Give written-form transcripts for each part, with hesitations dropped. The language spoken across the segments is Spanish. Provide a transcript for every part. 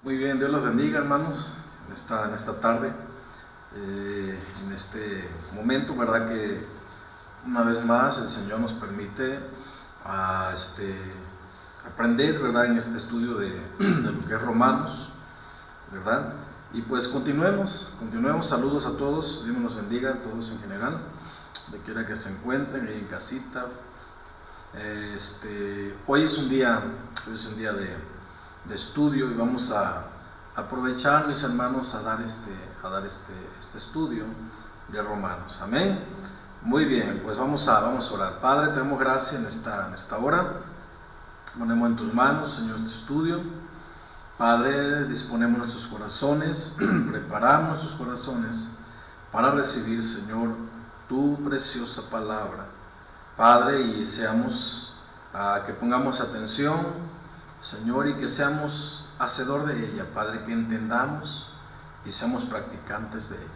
Muy bien, Dios los bendiga, hermanos, en esta tarde, en este momento, ¿verdad? Que una vez más el Señor nos permite aprender, ¿verdad? En este estudio de lo que es Romanos, ¿verdad? Y pues continuemos, saludos a todos, Dios nos bendiga a todos en general, donde quiera que se encuentren, ahí en casita. Hoy es un día de estudio y vamos a aprovechar, mis hermanos, a dar este estudio de Romanos. Amén. Muy bien, pues vamos a orar. Padre, te damos gracias en esta hora. Ponemos en tus manos, Señor, este estudio. Padre, disponemos nuestros corazones, preparamos nuestros corazones para recibir, Señor, tu preciosa palabra. Padre, y que pongamos atención, Señor, y que seamos hacedor de ella, Padre, que entendamos y seamos practicantes de ella.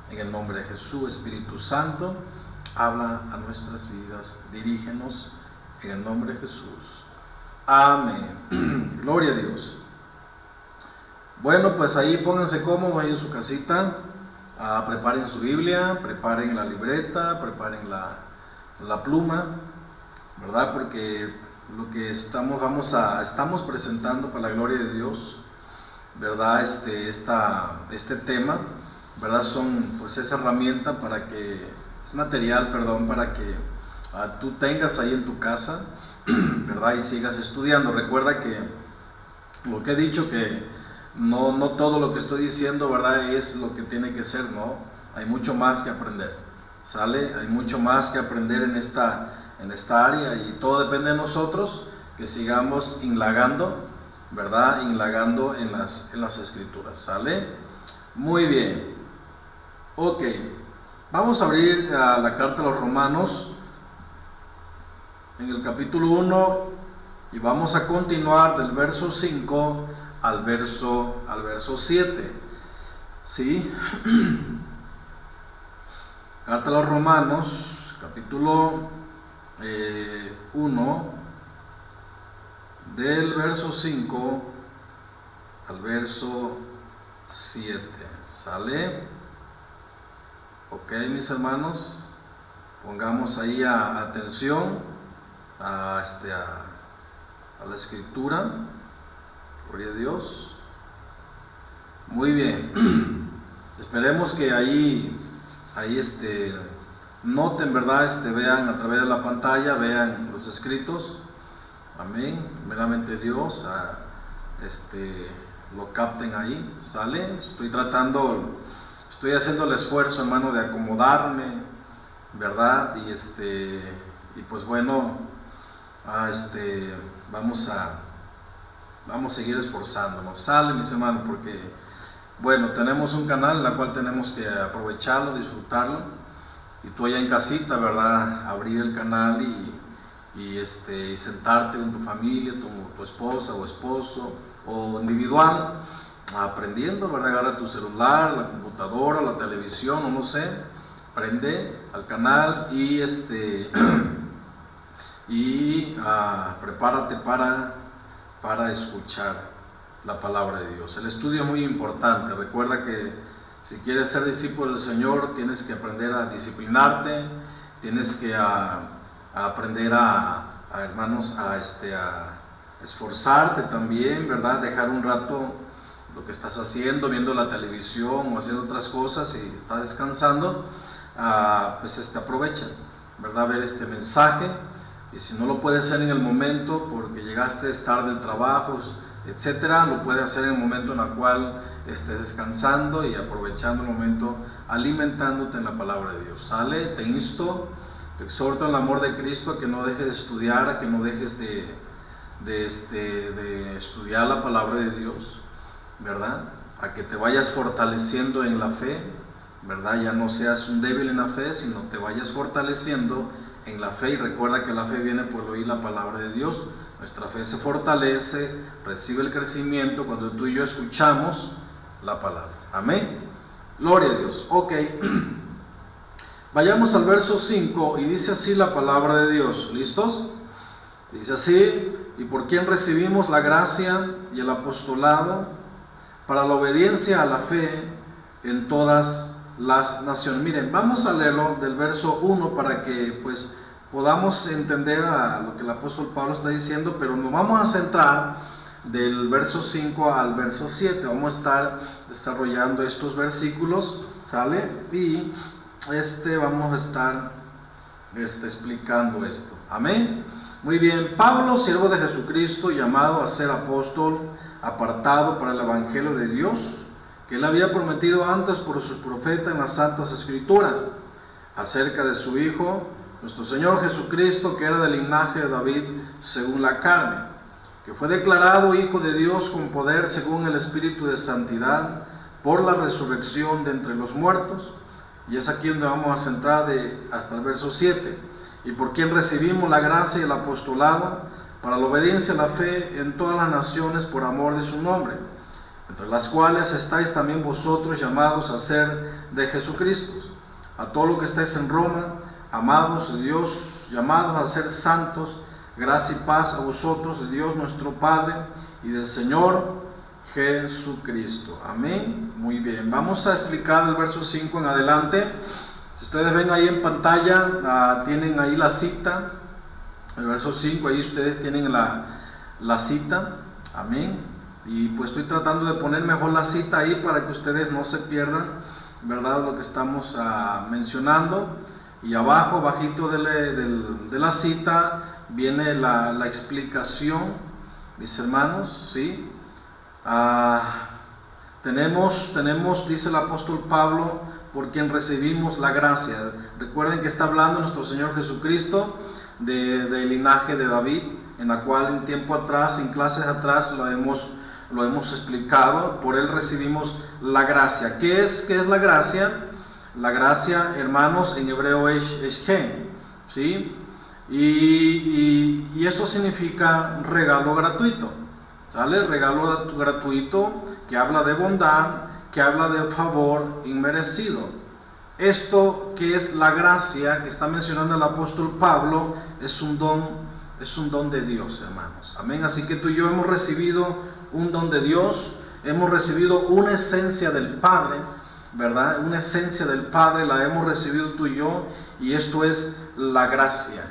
En el nombre de Jesús, Espíritu Santo, habla a nuestras vidas, dirígenos en el nombre de Jesús. Amén. Gloria a Dios. Bueno, pues ahí pónganse cómodos ahí en su casita, preparen su Biblia, preparen la libreta, preparen la pluma, ¿verdad? Porque lo que estamos presentando para la gloria de Dios, ¿verdad? Este tema, ¿verdad? Es herramienta es material, para que tú tengas ahí en tu casa, ¿verdad? Y sigas estudiando. Recuerda que lo que he dicho, que no todo lo que estoy diciendo, ¿verdad?, es lo que tiene que ser, ¿no? Hay mucho más que aprender, ¿sale? Hay mucho más que aprender en esta área, y todo depende de nosotros, que sigamos indagando, ¿verdad? Indagando en las escrituras, ¿sale? Muy bien. Ok, vamos a abrir la carta a los Romanos en el capítulo 1 y vamos a continuar del verso 5 al verso 7, ¿sí? Carta a los Romanos, capítulo 1, del verso 5 al verso 7, ¿sale? Ok, mis hermanos, pongamos ahí atención a la escritura. Gloria a Dios. Muy bien. Esperemos que ahí noten, ¿verdad? Vean a través de la pantalla, vean los escritos. Amén. Primeramente Dios, lo capten ahí, ¿sale? Estoy haciendo el esfuerzo, hermano, de acomodarme, ¿verdad? Y pues bueno, vamos a seguir esforzándonos, ¿sale, mis hermanos? Porque, bueno, tenemos un canal en el cual tenemos que aprovecharlo, disfrutarlo, y tú allá en casita, ¿verdad?, abrir el canal y sentarte con tu familia, tu esposa o esposo, o individual, aprendiendo, ¿verdad? Agarra tu celular, la computadora, la televisión, o no sé, prende al canal y prepárate para escuchar la palabra de Dios. El estudio es muy importante. Recuerda que si quieres ser discípulo del Señor, tienes que aprender a disciplinarte, tienes que aprender hermanos, a esforzarte también, ¿verdad? Dejar un rato lo que estás haciendo, viendo la televisión o haciendo otras cosas, y estás descansando, aprovecha, ¿verdad?, ver este mensaje. Y si no lo puedes hacer en el momento porque llegaste tarde del trabajo, etcétera, lo puedes hacer en el momento en el cual estés descansando y aprovechando el momento, alimentándote en la palabra de Dios. ¿Sale? Te exhorto en el amor de Cristo a que no dejes de estudiar, a que no dejes de estudiar la palabra de Dios, ¿verdad? A que te vayas fortaleciendo en la fe, ¿verdad? Ya no seas un débil en la fe, sino te vayas fortaleciendo en la fe. Y recuerda que la fe viene por oír la palabra de Dios. Nuestra fe se fortalece, recibe el crecimiento cuando tú y yo escuchamos la palabra. Amén. Gloria a Dios. Ok. Vayamos al verso 5 y dice así la palabra de Dios. ¿Listos? Dice así: y por quien recibimos la gracia y el apostolado para la obediencia a la fe en todas las naciones. Miren, vamos a leerlo del verso 1 para que pues podamos entender a lo que el apóstol Pablo está diciendo, pero nos vamos a centrar del verso 5 al verso 7. Vamos a estar desarrollando estos versículos, ¿sale? Y vamos a estar explicando esto. Amén. Muy bien. Pablo, siervo de Jesucristo, llamado a ser apóstol, apartado para el evangelio de Dios, que él había prometido antes por sus profetas en las santas escrituras, acerca de su Hijo, nuestro Señor Jesucristo, que era del linaje de David según la carne, que fue declarado Hijo de Dios con poder según el Espíritu de santidad, por la resurrección de entre los muertos. Y es aquí donde vamos a centrar hasta el verso 7. Y por quien recibimos la gracia y el apostolado, para la obediencia a la fe en todas las naciones por amor de su nombre, entre las cuales estáis también vosotros llamados a ser de Jesucristo. A todo lo que estáis en Roma, amados de Dios, llamados a ser santos, gracia y paz a vosotros, de Dios nuestro Padre y del Señor Jesucristo. Amén. Muy bien, vamos a explicar el verso 5 en adelante. Si ustedes ven ahí en pantalla, tienen ahí la cita, el verso 5, ahí ustedes tienen la cita. Amén. Y pues estoy tratando de poner mejor la cita ahí para que ustedes no se pierdan, ¿verdad?, lo que estamos mencionando. Y abajo, bajito de la cita, viene la explicación, mis hermanos, ¿sí? Tenemos, dice el apóstol Pablo, por quien recibimos la gracia. Recuerden que está hablando nuestro Señor Jesucristo del linaje de David, en la cual en tiempo atrás, en clases atrás, lo hemos explicado. Por él recibimos la gracia. ¿Qué es la gracia? La gracia, hermanos, en hebreo es gen, ¿sí? Y esto significa regalo gratuito, ¿sale? Regalo gratuito que habla de bondad, que habla de favor inmerecido. Esto que es la gracia que está mencionando el apóstol Pablo es un don de Dios, hermanos. Amén. Así que tú y yo hemos recibido un don de Dios, hemos recibido una esencia del Padre, ¿verdad? Una esencia del Padre la hemos recibido tú y yo, y esto es la gracia.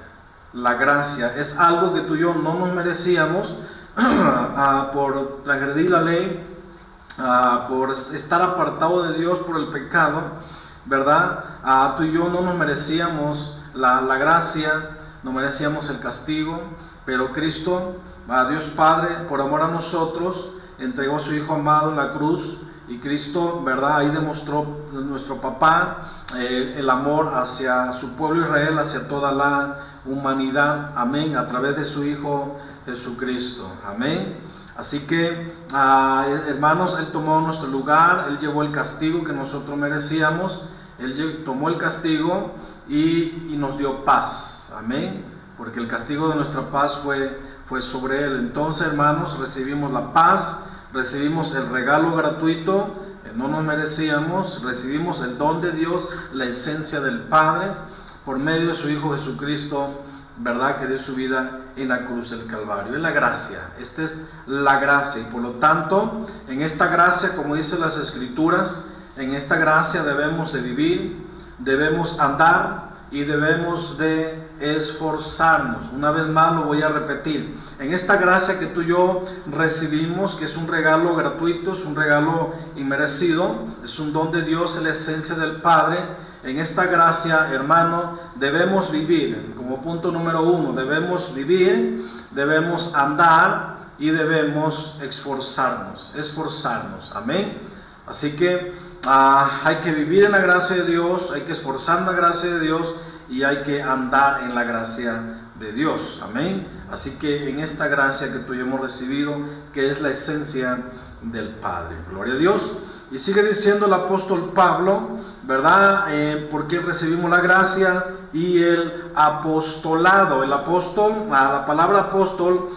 La gracia es algo que tú y yo no nos merecíamos por transgredir la ley, por estar apartado de Dios por el pecado, ¿verdad? Tú y yo no nos merecíamos la gracia, no merecíamos el castigo, pero Cristo, Dios Padre, por amor a nosotros, entregó a su Hijo amado en la cruz. Y Cristo, ¿verdad?, ahí demostró nuestro papá el amor hacia su pueblo Israel, hacia toda la humanidad. Amén. A través de su Hijo Jesucristo. Amén. Así que, hermanos, Él tomó nuestro lugar, Él llevó el castigo que nosotros merecíamos. Él tomó el castigo y nos dio paz. Amén. Porque el castigo de nuestra paz fue sobre Él. Entonces, hermanos, recibimos la paz. Recibimos el regalo gratuito, no nos merecíamos, recibimos el don de Dios, la esencia del Padre, por medio de su Hijo Jesucristo, ¿verdad?, que dio su vida en la cruz del Calvario. Es la gracia, esta es la gracia, y por lo tanto, en esta gracia, como dicen las Escrituras, en esta gracia debemos de vivir, debemos andar y debemos de esforzarnos. Una vez más lo voy a repetir. En esta gracia que tú y yo recibimos, que es un regalo gratuito, es un regalo inmerecido, es un don de Dios, es la esencia del Padre. En esta gracia, hermano, debemos vivir. Como punto número 1, debemos vivir, debemos andar y debemos esforzarnos. Amén. Así que hay que vivir en la gracia de Dios, hay que esforzar en la gracia de Dios y hay que andar en la gracia de Dios. Amén. Así que en esta gracia que tú y yo hemos recibido, que es la esencia del Padre. Gloria a Dios. Y sigue diciendo el apóstol Pablo, ¿verdad? Porque recibimos la gracia y el apostolado. El apóstol, la palabra apóstol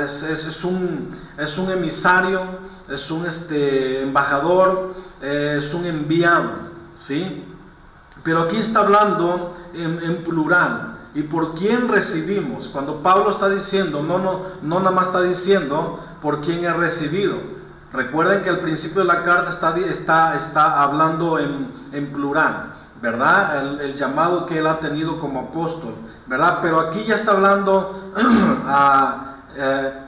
es un emisario, es un embajador, es un enviado, ¿sí? Pero aquí está hablando en plural. ¿Y por quién recibimos? Cuando Pablo está diciendo, no nada más está diciendo por quién he recibido. Recuerden que al principio de la carta está hablando en plural, ¿verdad? El llamado que él ha tenido como apóstol, ¿verdad? Pero aquí ya está hablando,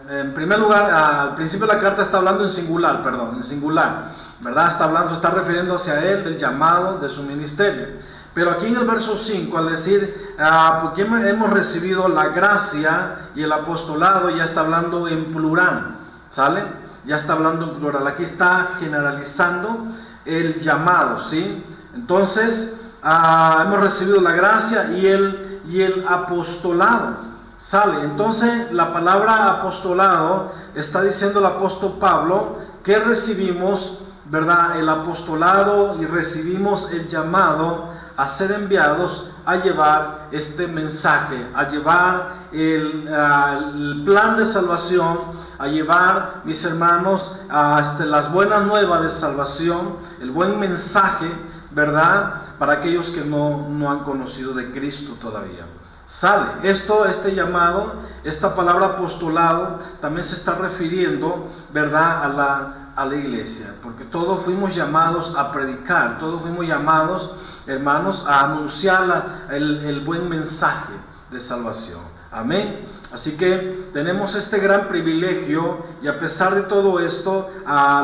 en primer lugar, al principio de la carta está hablando en singular, ¿verdad? Está refiriendo hacia él, del llamado, de su ministerio. Pero aquí en el verso 5, al decir, porque hemos recibido la gracia y el apostolado, ya está hablando en plural, ¿sale? Ya está hablando en plural. Aquí está generalizando el llamado, ¿sí? Entonces, hemos recibido la gracia y el apostolado, ¿sale? Entonces, la palabra apostolado está diciendo el apóstol Pablo que recibimos, ¿verdad?, el apostolado y recibimos el llamado a ser enviados a llevar este mensaje, a llevar el plan de salvación, a llevar, mis hermanos, las buenas nuevas de salvación, el buen mensaje, ¿verdad?, para aquellos que no han conocido de Cristo todavía. Sale este llamado, esta palabra apostolado también se está refiriendo, ¿verdad?, a la iglesia, porque todos fuimos llamados a predicar, todos fuimos llamados, hermanos, a anunciar el buen mensaje de salvación. Amén. Así que tenemos este gran privilegio, y a pesar de todo esto,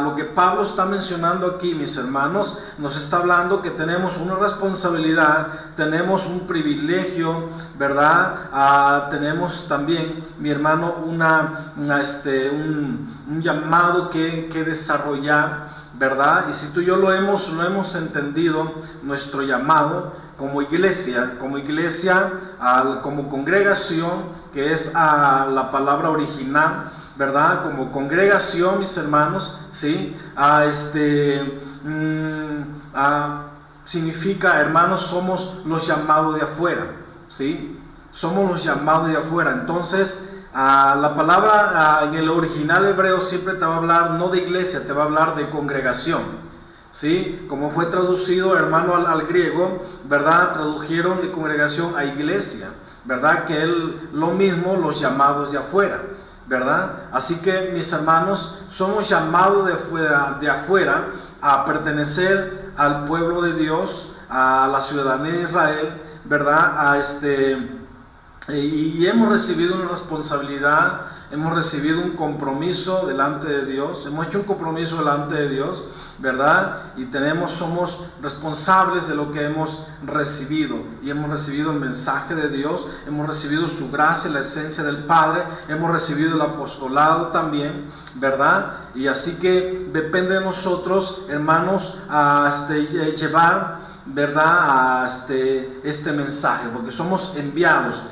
lo que Pablo está mencionando aquí, mis hermanos, nos está hablando que tenemos una responsabilidad, tenemos un privilegio, ¿verdad? Tenemos también, mi hermano, un llamado que desarrollar, ¿verdad? Y si tú y yo lo hemos entendido, nuestro llamado como iglesia, como congregación, que es la palabra original, ¿verdad? Como congregación, mis hermanos, ¿sí? Significa, hermanos, somos los llamados de afuera, ¿sí? Somos los llamados de afuera. Entonces, la palabra en el original hebreo siempre te va a hablar no de iglesia, te va a hablar de congregación, ¿sí? Como fue traducido, hermano, al griego, ¿verdad? Tradujeron de congregación a iglesia, ¿verdad? Que es lo mismo, los llamados de afuera, ¿verdad? Así que, mis hermanos, somos llamados de afuera a pertenecer al pueblo de Dios, a la ciudadanía de Israel, ¿verdad? Y hemos recibido una responsabilidad, hemos recibido un compromiso delante de Dios, hemos hecho un compromiso delante de Dios, ¿verdad? Y somos responsables de lo que hemos recibido, y hemos recibido el mensaje de Dios, hemos recibido su gracia, la esencia del Padre, hemos recibido el apostolado también, ¿verdad? Y así que depende de nosotros, hermanos, llevar, ¿verdad?, este mensaje, porque somos enviados.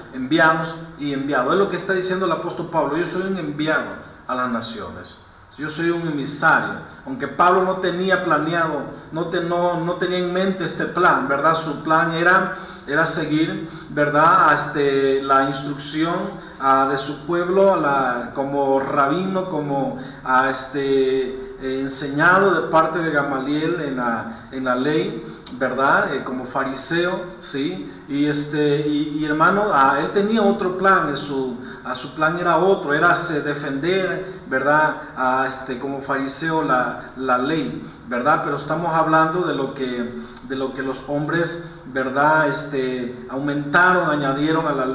Es lo que está diciendo el apóstol Pablo: yo soy un enviado a las naciones, yo soy un emisario. Aunque Pablo no tenía planeado, no tenía en mente este plan, ¿verdad? Su plan era seguir, ¿verdad?, la instrucción de su pueblo, como rabino, como enseñado de parte de Gamaliel en la ley, ¿verdad? Como fariseo, ¿sí? Y hermano, él tenía otro plan, su plan era otro, era defender, ¿verdad?, como fariseo la ley, ¿verdad? Pero estamos hablando de lo que los hombres, ¿verdad?, aumentaron, añadieron a la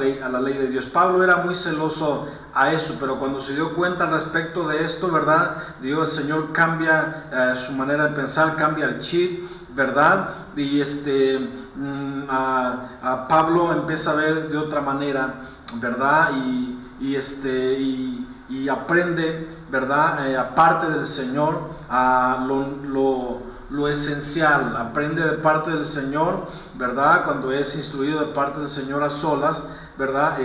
ley de Dios. Pablo era muy celoso a eso, pero cuando se dio cuenta al respecto de esto, ¿verdad?, el Señor cambia su manera de pensar, cambia el chip, ¿verdad? Y Pablo empieza a ver de otra manera, ¿verdad? Y aprende, ¿verdad?, aparte del Señor, lo esencial, aprende de parte del Señor, ¿verdad? Cuando es instruido de parte del Señor a solas, ¿verdad?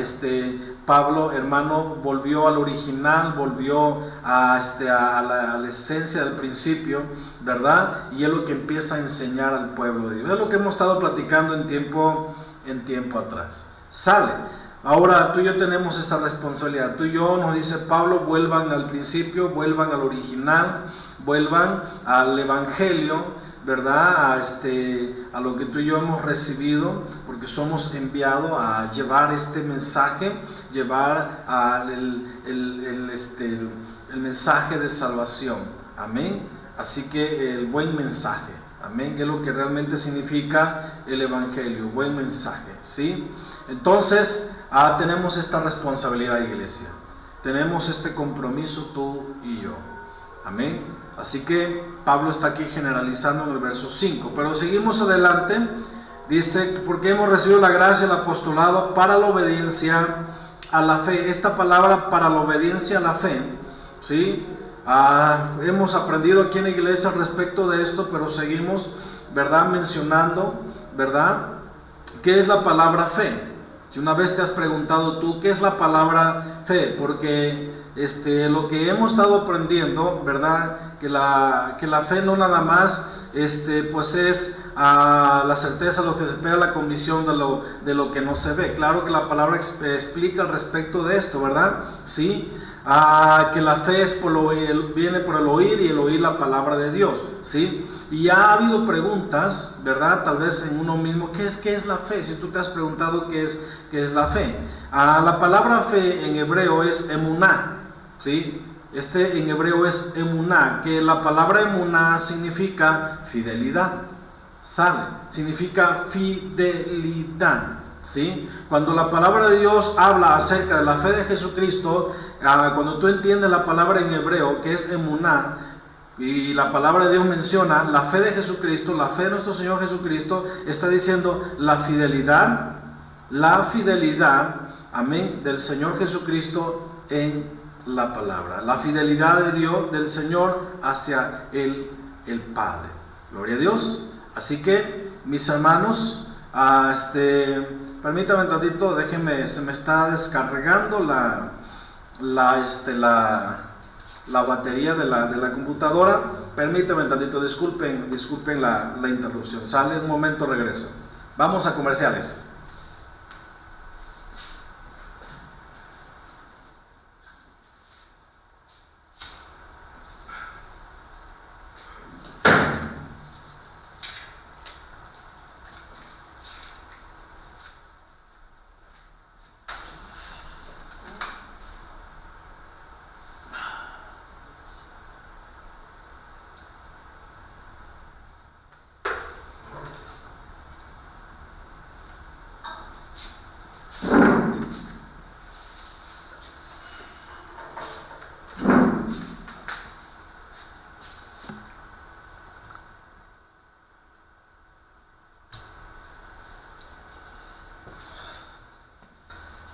Pablo, hermano, volvió al original, volvió a la esencia del principio, ¿verdad? Y es lo que empieza a enseñar al pueblo de Dios. Es lo que hemos estado platicando en tiempo atrás. Sale. Ahora tú y yo tenemos esta responsabilidad. Tú y yo, nos dice Pablo, vuelvan al principio, vuelvan al original, vuelvan al evangelio, ¿verdad? A lo que tú y yo hemos recibido, porque somos enviados a llevar este mensaje, llevar el mensaje de salvación. Amén. Así que el buen mensaje, amén, que es lo que realmente significa el evangelio, buen mensaje, ¿sí? Entonces, tenemos esta responsabilidad, iglesia. Tenemos este compromiso tú y yo. Amén. Así que Pablo está aquí generalizando en el verso 5. Pero seguimos adelante. Dice, porque hemos recibido la gracia del apostolado para la obediencia a la fe. Esta palabra para la obediencia a la fe, ¿sí? Hemos aprendido aquí en la iglesia respecto de esto, pero seguimos, ¿verdad?, mencionando, ¿verdad?, ¿qué es la palabra fe? Si una vez te has preguntado tú, ¿qué es la palabra fe? Porque lo que hemos estado aprendiendo, ¿verdad?, que la fe no nada más pues es la certeza, lo que se espera, la convicción de lo que no se ve. Claro que la palabra explica al respecto de esto, ¿verdad? Sí. Que la fe es viene por el oír, y el oír la palabra de Dios, ¿sí? Y ya ha habido preguntas, ¿verdad?, tal vez en uno mismo, ¿qué es la fe? Si tú te has preguntado qué es la fe. La palabra fe en hebreo es emuná, ¿sí? En hebreo es emuná, que la palabra emuná significa fidelidad, significa fidelidad, ¿sí? Cuando la palabra de Dios habla acerca de la fe de Jesucristo, cuando tú entiendes la palabra en hebreo, que es emuná, y la palabra de Dios menciona la fe de Jesucristo, la fe de nuestro Señor Jesucristo, está diciendo la fidelidad, amén, del Señor Jesucristo en la palabra, la fidelidad de Dios, del Señor hacia el Padre. Gloria a Dios. Así que, mis hermanos, permítame un tantito, déjenme, se me está descargando la batería de la computadora. Permítame un tantito, disculpen la interrupción. Sale un momento, regreso. Vamos a comerciales.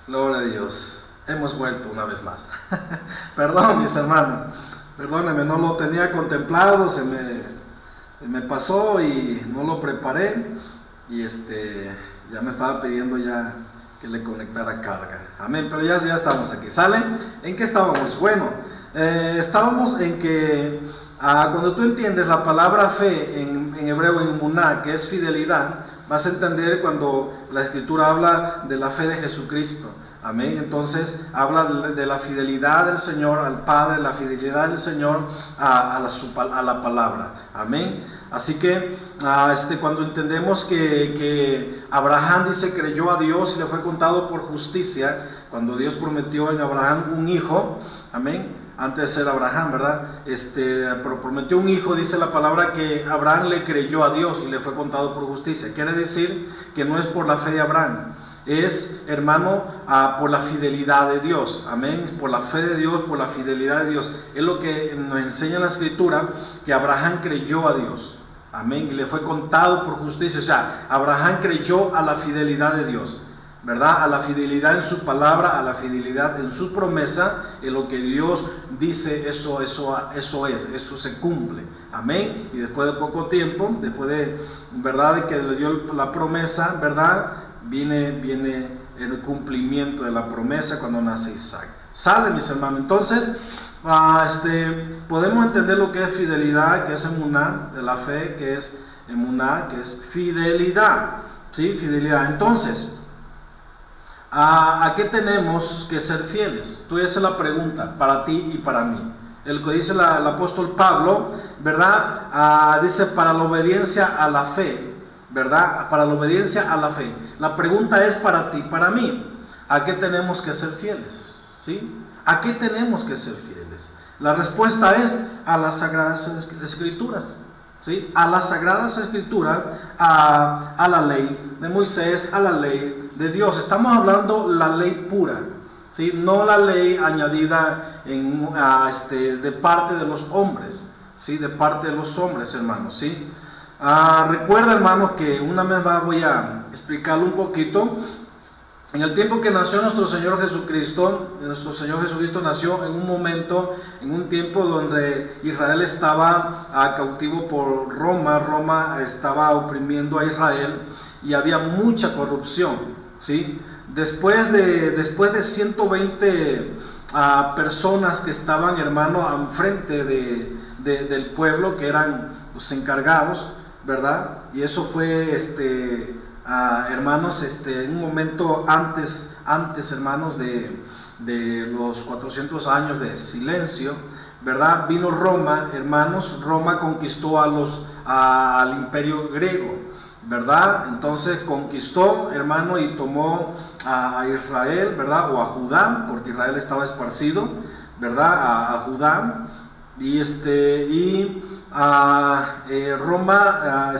Gloria a Dios. Hemos vuelto una vez más. Perdón, mis hermanos. Perdónenme, no lo tenía contemplado, se me pasó y no lo preparé. Y ya me estaba pidiendo ya que le conectara carga. Amén, pero ya estamos aquí. ¿Sale? ¿En qué estábamos? Bueno, estábamos en que cuando tú entiendes la palabra fe en hebreo, en emuná, que es fidelidad, vas a entender cuando la Escritura habla de la fe de Jesucristo. Amén. Entonces habla de la fidelidad del Señor al Padre, la fidelidad del Señor a la palabra. Amén. Así que cuando entendemos que Abraham, dice, creyó a Dios y le fue contado por justicia, cuando Dios prometió en Abraham un hijo, amén, antes de ser Abraham, ¿verdad? Pero prometió un hijo, dice la palabra que Abraham le creyó a Dios y le fue contado por justicia. Quiere decir que no es por la fe de Abraham, es, hermano, por la fidelidad de Dios. Amén. Por la fe de Dios, por la fidelidad de Dios. Es lo que nos enseña la Escritura, que Abraham creyó a Dios. Amén. Y le fue contado por justicia. O sea, Abraham creyó a la fidelidad de Dios, ¿verdad? A la fidelidad en su palabra, a la fidelidad en su promesa. En lo que Dios dice, eso se cumple. Amén. Y después de poco tiempo, después de, ¿verdad?, de que le dio la promesa, ¿verdad?, viene el cumplimiento de la promesa cuando nace Isaac. ¿Sale, mis hermanos? Entonces, podemos entender lo que es fidelidad, que es emuná, de la fe, que es emuná, que es fidelidad. ¿Sí? Fidelidad. Entonces, ¿a qué tenemos que ser fieles? Tú, esa es la pregunta para ti y para mí. El que dice el apóstol Pablo, ¿verdad? Dice, para la obediencia a la fe, ¿verdad? Para la obediencia a la fe. La pregunta es para ti, para mí. ¿A qué tenemos que ser fieles? ¿Sí? ¿A qué tenemos que ser fieles? La respuesta es a las Sagradas Escrituras, ¿sí? A las Sagradas Escrituras, a la ley de Moisés, a la ley de Dios. Estamos hablando la ley pura, ¿sí? No la ley añadida de parte de los hombres, ¿sí? De parte de los hombres, hermanos, ¿sí? Recuerda, hermanos, que una vez más voy a explicarlo un poquito. En el tiempo que nació nuestro Señor Jesucristo nació en un momento, en un tiempo donde Israel estaba cautivo por Roma. Roma estaba oprimiendo a Israel y había mucha corrupción, ¿sí? Después de 120 personas que estaban, hermano, enfrente del pueblo, que eran los encargados, ¿verdad? Y eso fue, hermanos, en un momento antes, hermanos, de los 400 años de silencio, ¿verdad? Vino Roma, hermanos. Roma conquistó al imperio griego, ¿verdad? Entonces conquistó, hermano, y tomó a Israel, ¿verdad? O a Judá, porque Israel estaba esparcido, ¿verdad? A Judá. Y Roma,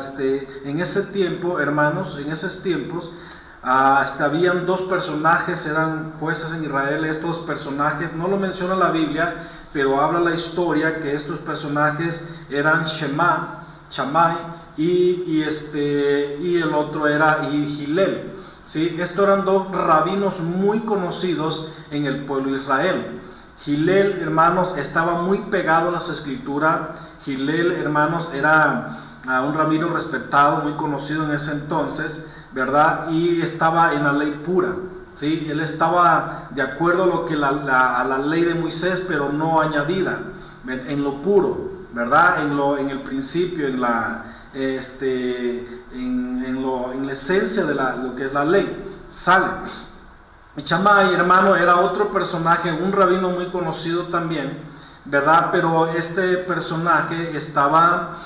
en ese tiempo, hermanos, en esos tiempos, habían dos personajes, eran jueces en Israel. Estos personajes, no lo menciona la Biblia, pero habla la historia que estos personajes eran Shammai y el otro era Hillel, ¿sí? Estos eran dos rabinos muy conocidos en el pueblo de Israel. Hillel, hermanos, estaba muy pegado a las escrituras. Hillel, hermanos, era un rabino respetado, muy conocido en ese entonces, ¿verdad? Y estaba en la ley pura, ¿sí? Él estaba de acuerdo a lo que a la ley de Moisés, pero no añadida, en lo puro, ¿verdad? En el principio, en la esencia de lo que es la ley. Sale. Shammai, hermano, era otro personaje, un rabino muy conocido también, ¿verdad? Pero este personaje estaba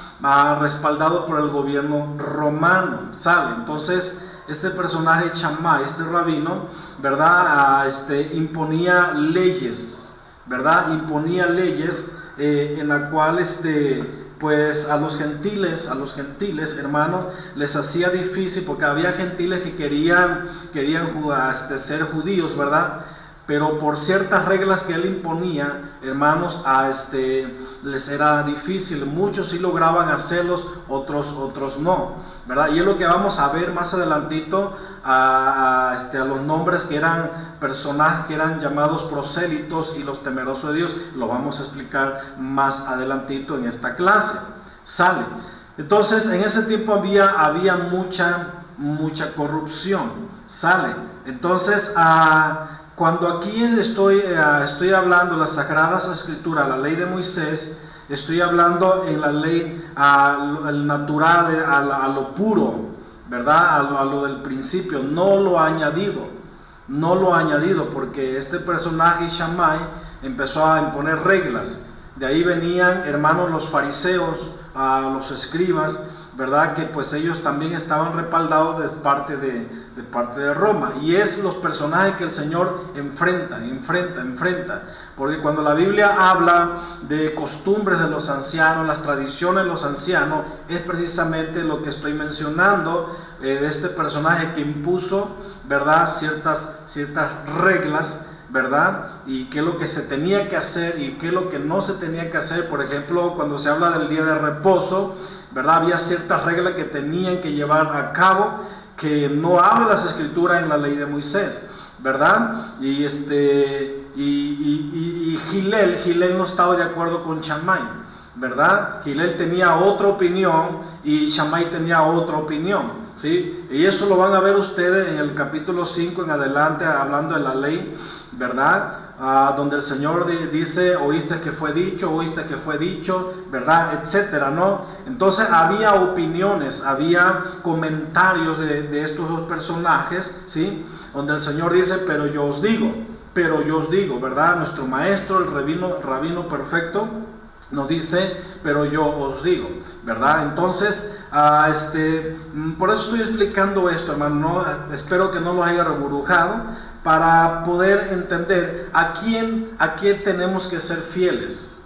respaldado por el gobierno romano, ¿sale? Entonces, este personaje Shammai, este rabino, ¿verdad? Imponía leyes, ¿verdad? Imponía leyes en la cual pues a los gentiles, hermanos, les hacía difícil, porque había gentiles que querían ser judíos, ¿verdad? Pero por ciertas reglas que él imponía, hermanos, les era difícil. Muchos sí lograban hacerlos, otros no, ¿verdad? Y es lo que vamos a ver más adelantito, a los nombres que eran personajes que eran llamados prosélitos y los temerosos de Dios. Lo vamos a explicar más adelantito en esta clase. Sale. Entonces, en ese tiempo había mucha corrupción. Sale. Entonces, cuando aquí estoy hablando de las Sagradas Escrituras, la ley de Moisés, estoy hablando en la ley al natural, a lo puro, ¿verdad? A lo del principio, no lo añadido, porque este personaje Shammai empezó a imponer reglas. De ahí venían, hermanos, los fariseos, los escribas, ¿verdad? Que pues ellos también estaban respaldados de parte de Roma. Y es los personajes que el Señor enfrenta. Porque cuando la Biblia habla de costumbres de los ancianos, las tradiciones de los ancianos, es precisamente lo que estoy mencionando, de este personaje que impuso, ¿verdad? Ciertas reglas, ¿verdad? Y qué es lo que se tenía que hacer y qué es lo que no se tenía que hacer. Por ejemplo, cuando se habla del día de reposo, ¿verdad? Había ciertas reglas que tenían que llevar a cabo, que no habla las escrituras en la ley de Moisés, ¿verdad? Y Hillel no estaba de acuerdo con Shammai, ¿verdad? Hillel tenía otra opinión y Shammai tenía otra opinión, ¿sí? Y eso lo van a ver ustedes en el capítulo 5 en adelante, hablando de la ley, ¿verdad? Donde el Señor dice, oíste que fue dicho, ¿verdad? Etcétera, ¿no? Entonces había opiniones, había comentarios de estos dos personajes, ¿sí? Donde el Señor dice, pero yo os digo, ¿verdad? Nuestro maestro, el rabino perfecto, nos dice, pero yo os digo, ¿verdad? Entonces, por eso estoy explicando esto, hermano, ¿no? Espero que no lo haya reburujado, para poder entender a quién tenemos que ser fieles,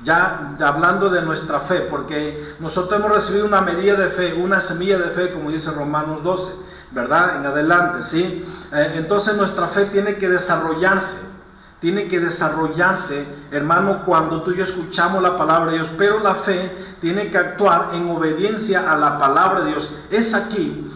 Ya hablando de nuestra fe, porque nosotros hemos recibido una medida de fe, una semilla de fe, como dice Romanos 12, ¿verdad? En adelante, ¿sí? Entonces nuestra fe tiene que desarrollarse, hermano, cuando tú y yo escuchamos la palabra de Dios, pero la fe tiene que actuar en obediencia a la palabra de Dios. Es aquí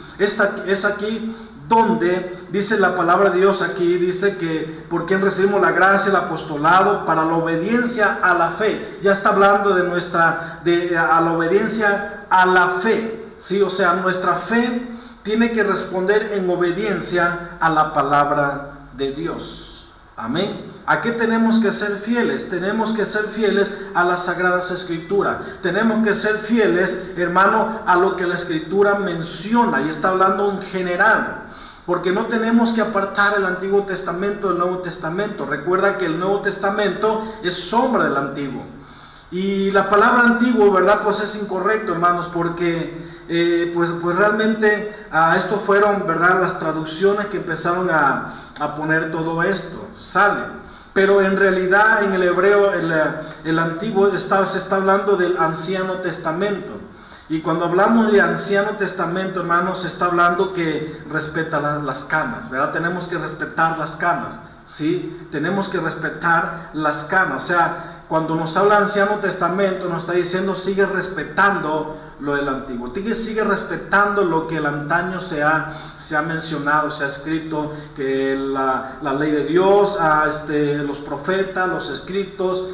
donde dice la palabra de Dios, aquí dice que por quien recibimos la gracia, el apostolado, para la obediencia a la fe. Ya está hablando de a la obediencia a la fe, ¿sí? O sea, nuestra fe tiene que responder en obediencia a la palabra de Dios. Amén. ¿A qué tenemos que ser fieles? Tenemos que ser fieles a las Sagradas Escrituras. Tenemos que ser fieles, hermano, a lo que la Escritura menciona. Y está hablando en general. Porque no tenemos que apartar el Antiguo Testamento del Nuevo Testamento. Recuerda que el Nuevo Testamento es sombra del Antiguo. Y la palabra antiguo, ¿verdad? Pues es incorrecto, hermanos, porque pues realmente estos fueron, ¿verdad?, las traducciones que empezaron a poner todo esto, sale. Pero en realidad en el hebreo, el antiguo se está hablando del Anciano Testamento. Y cuando hablamos de Anciano Testamento, hermanos, se está hablando que respeta las canas, ¿verdad? Tenemos que respetar las canas, ¿sí? Tenemos que respetar las canas, o sea, cuando nos habla Anciano Testamento, nos está diciendo sigue respetando lo del Antiguo, sigue respetando lo que el antaño se ha mencionado, se ha escrito, que la ley de Dios, los profetas, los escritos,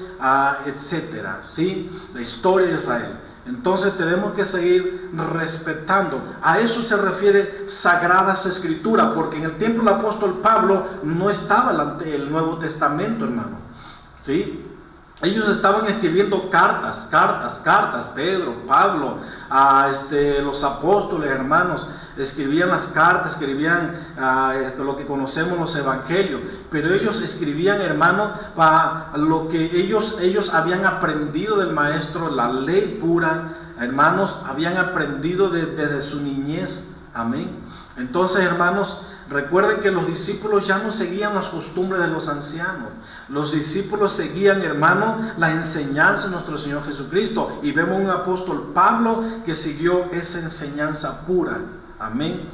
etcétera, ¿sí? La historia de Israel. Entonces tenemos que seguir respetando. A eso se refiere Sagradas Escrituras, porque en el tiempo del apóstol Pablo no estaba el Nuevo Testamento, hermano, ¿sí? Ellos estaban escribiendo cartas, Pedro, Pablo, los apóstoles, hermanos, escribían las cartas, escribían lo que conocemos los evangelios, pero ellos escribían, hermano, para lo que ellos habían aprendido del maestro, la ley pura, hermanos, habían aprendido desde su niñez, amén. Entonces, hermanos, recuerden que los discípulos ya no seguían las costumbres de los ancianos. Los discípulos seguían, hermano, la enseñanza de nuestro Señor Jesucristo. Y vemos un apóstol Pablo que siguió esa enseñanza pura. Amén.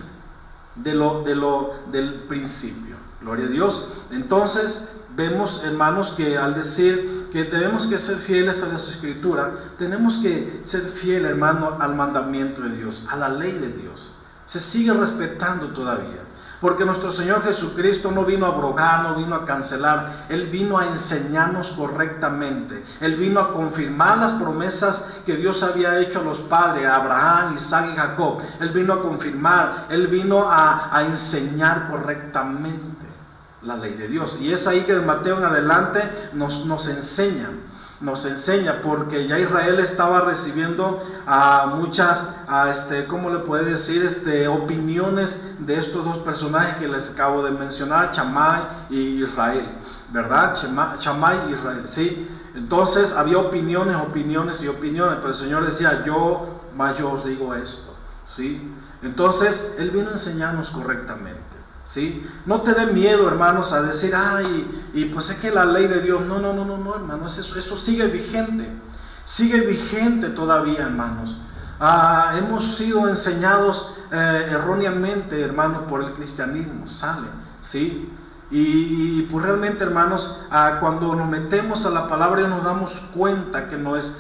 Del principio. Gloria a Dios. Entonces, vemos, hermanos, que al decir que tenemos que ser fieles a las Escrituras, tenemos que ser fieles, hermano, al mandamiento de Dios, a la ley de Dios. Se sigue respetando todavía. Porque nuestro Señor Jesucristo no vino a abrogar, no vino a cancelar. Él vino a enseñarnos correctamente. Él vino a confirmar las promesas que Dios había hecho a los padres, a Abraham, Isaac y Jacob. Él vino a confirmar, Él vino a enseñar correctamente la ley de Dios. Y es ahí que de Mateo en adelante nos enseña. Porque ya Israel estaba recibiendo muchas, ¿cómo le puede decir? Opiniones de estos dos personajes que les acabo de mencionar, Shammai y Israel, ¿verdad? Shammai y Israel, ¿sí? Entonces había opiniones, pero el Señor decía, yo os digo esto, ¿sí? Entonces Él vino a enseñarnos correctamente. ¿Sí? No te dé miedo, hermanos, a decir, y pues es que la ley de Dios, no, hermanos, eso sigue vigente todavía, hermanos. Hemos sido enseñados erróneamente, hermanos, por el cristianismo, ¿sí? Y pues realmente, hermanos, cuando nos metemos a la palabra nos damos cuenta que no es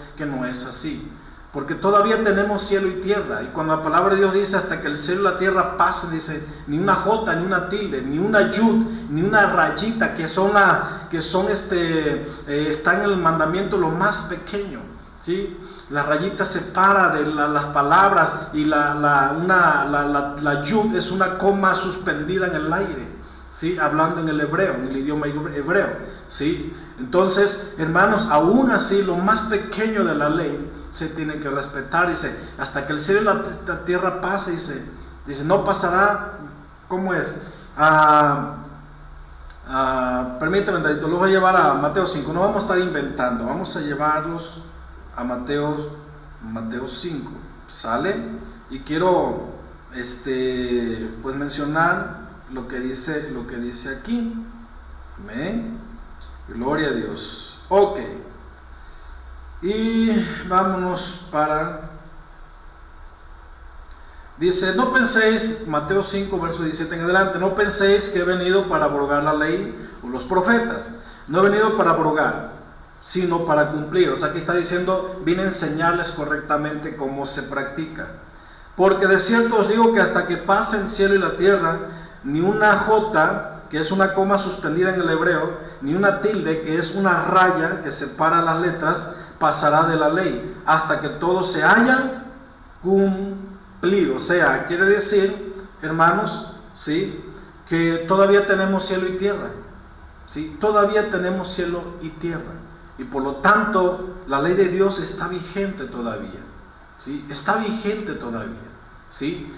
así. Porque todavía tenemos cielo y tierra. Y cuando la palabra de Dios dice hasta que el cielo y la tierra pasen, dice ni una jota, ni una tilde, ni una yud, ni una rayita, están en el mandamiento lo más pequeño, ¿sí? La rayita separa de las palabras y la yud es una coma suspendida en el aire, ¿sí? Hablando en el hebreo, en el idioma hebreo, ¿sí? Entonces, hermanos, aún así, lo más pequeño de la ley se tiene que respetar. Dice, hasta que el cielo y la tierra pase, dice, no pasará, ¿cómo es? Permítame, Dadito, los voy a llevar a Mateo 5, no vamos a estar inventando, vamos a llevarlos a Mateo 5, ¿sale? Y quiero, pues mencionar lo que dice aquí, amén, gloria a Dios. Ok, Y vámonos para... Dice, no penséis, Mateo 5, verso 17 en adelante, no penséis que he venido para abrogar la ley o los profetas. No he venido para abrogar, sino para cumplir. O sea, aquí está diciendo, vine a enseñarles correctamente cómo se practica. Porque de cierto os digo que hasta que pase el cielo y la tierra, ni una jota, que es una coma suspendida en el hebreo, ni una tilde, que es una raya que separa las letras, pasará de la ley, hasta que todo se haya cumplido. O sea, quiere decir, hermanos, ¿sí?, que todavía tenemos cielo y tierra, ¿sí? Todavía tenemos cielo y tierra. Y por lo tanto, la ley de Dios está vigente todavía, ¿sí? Está vigente todavía, ¿sí?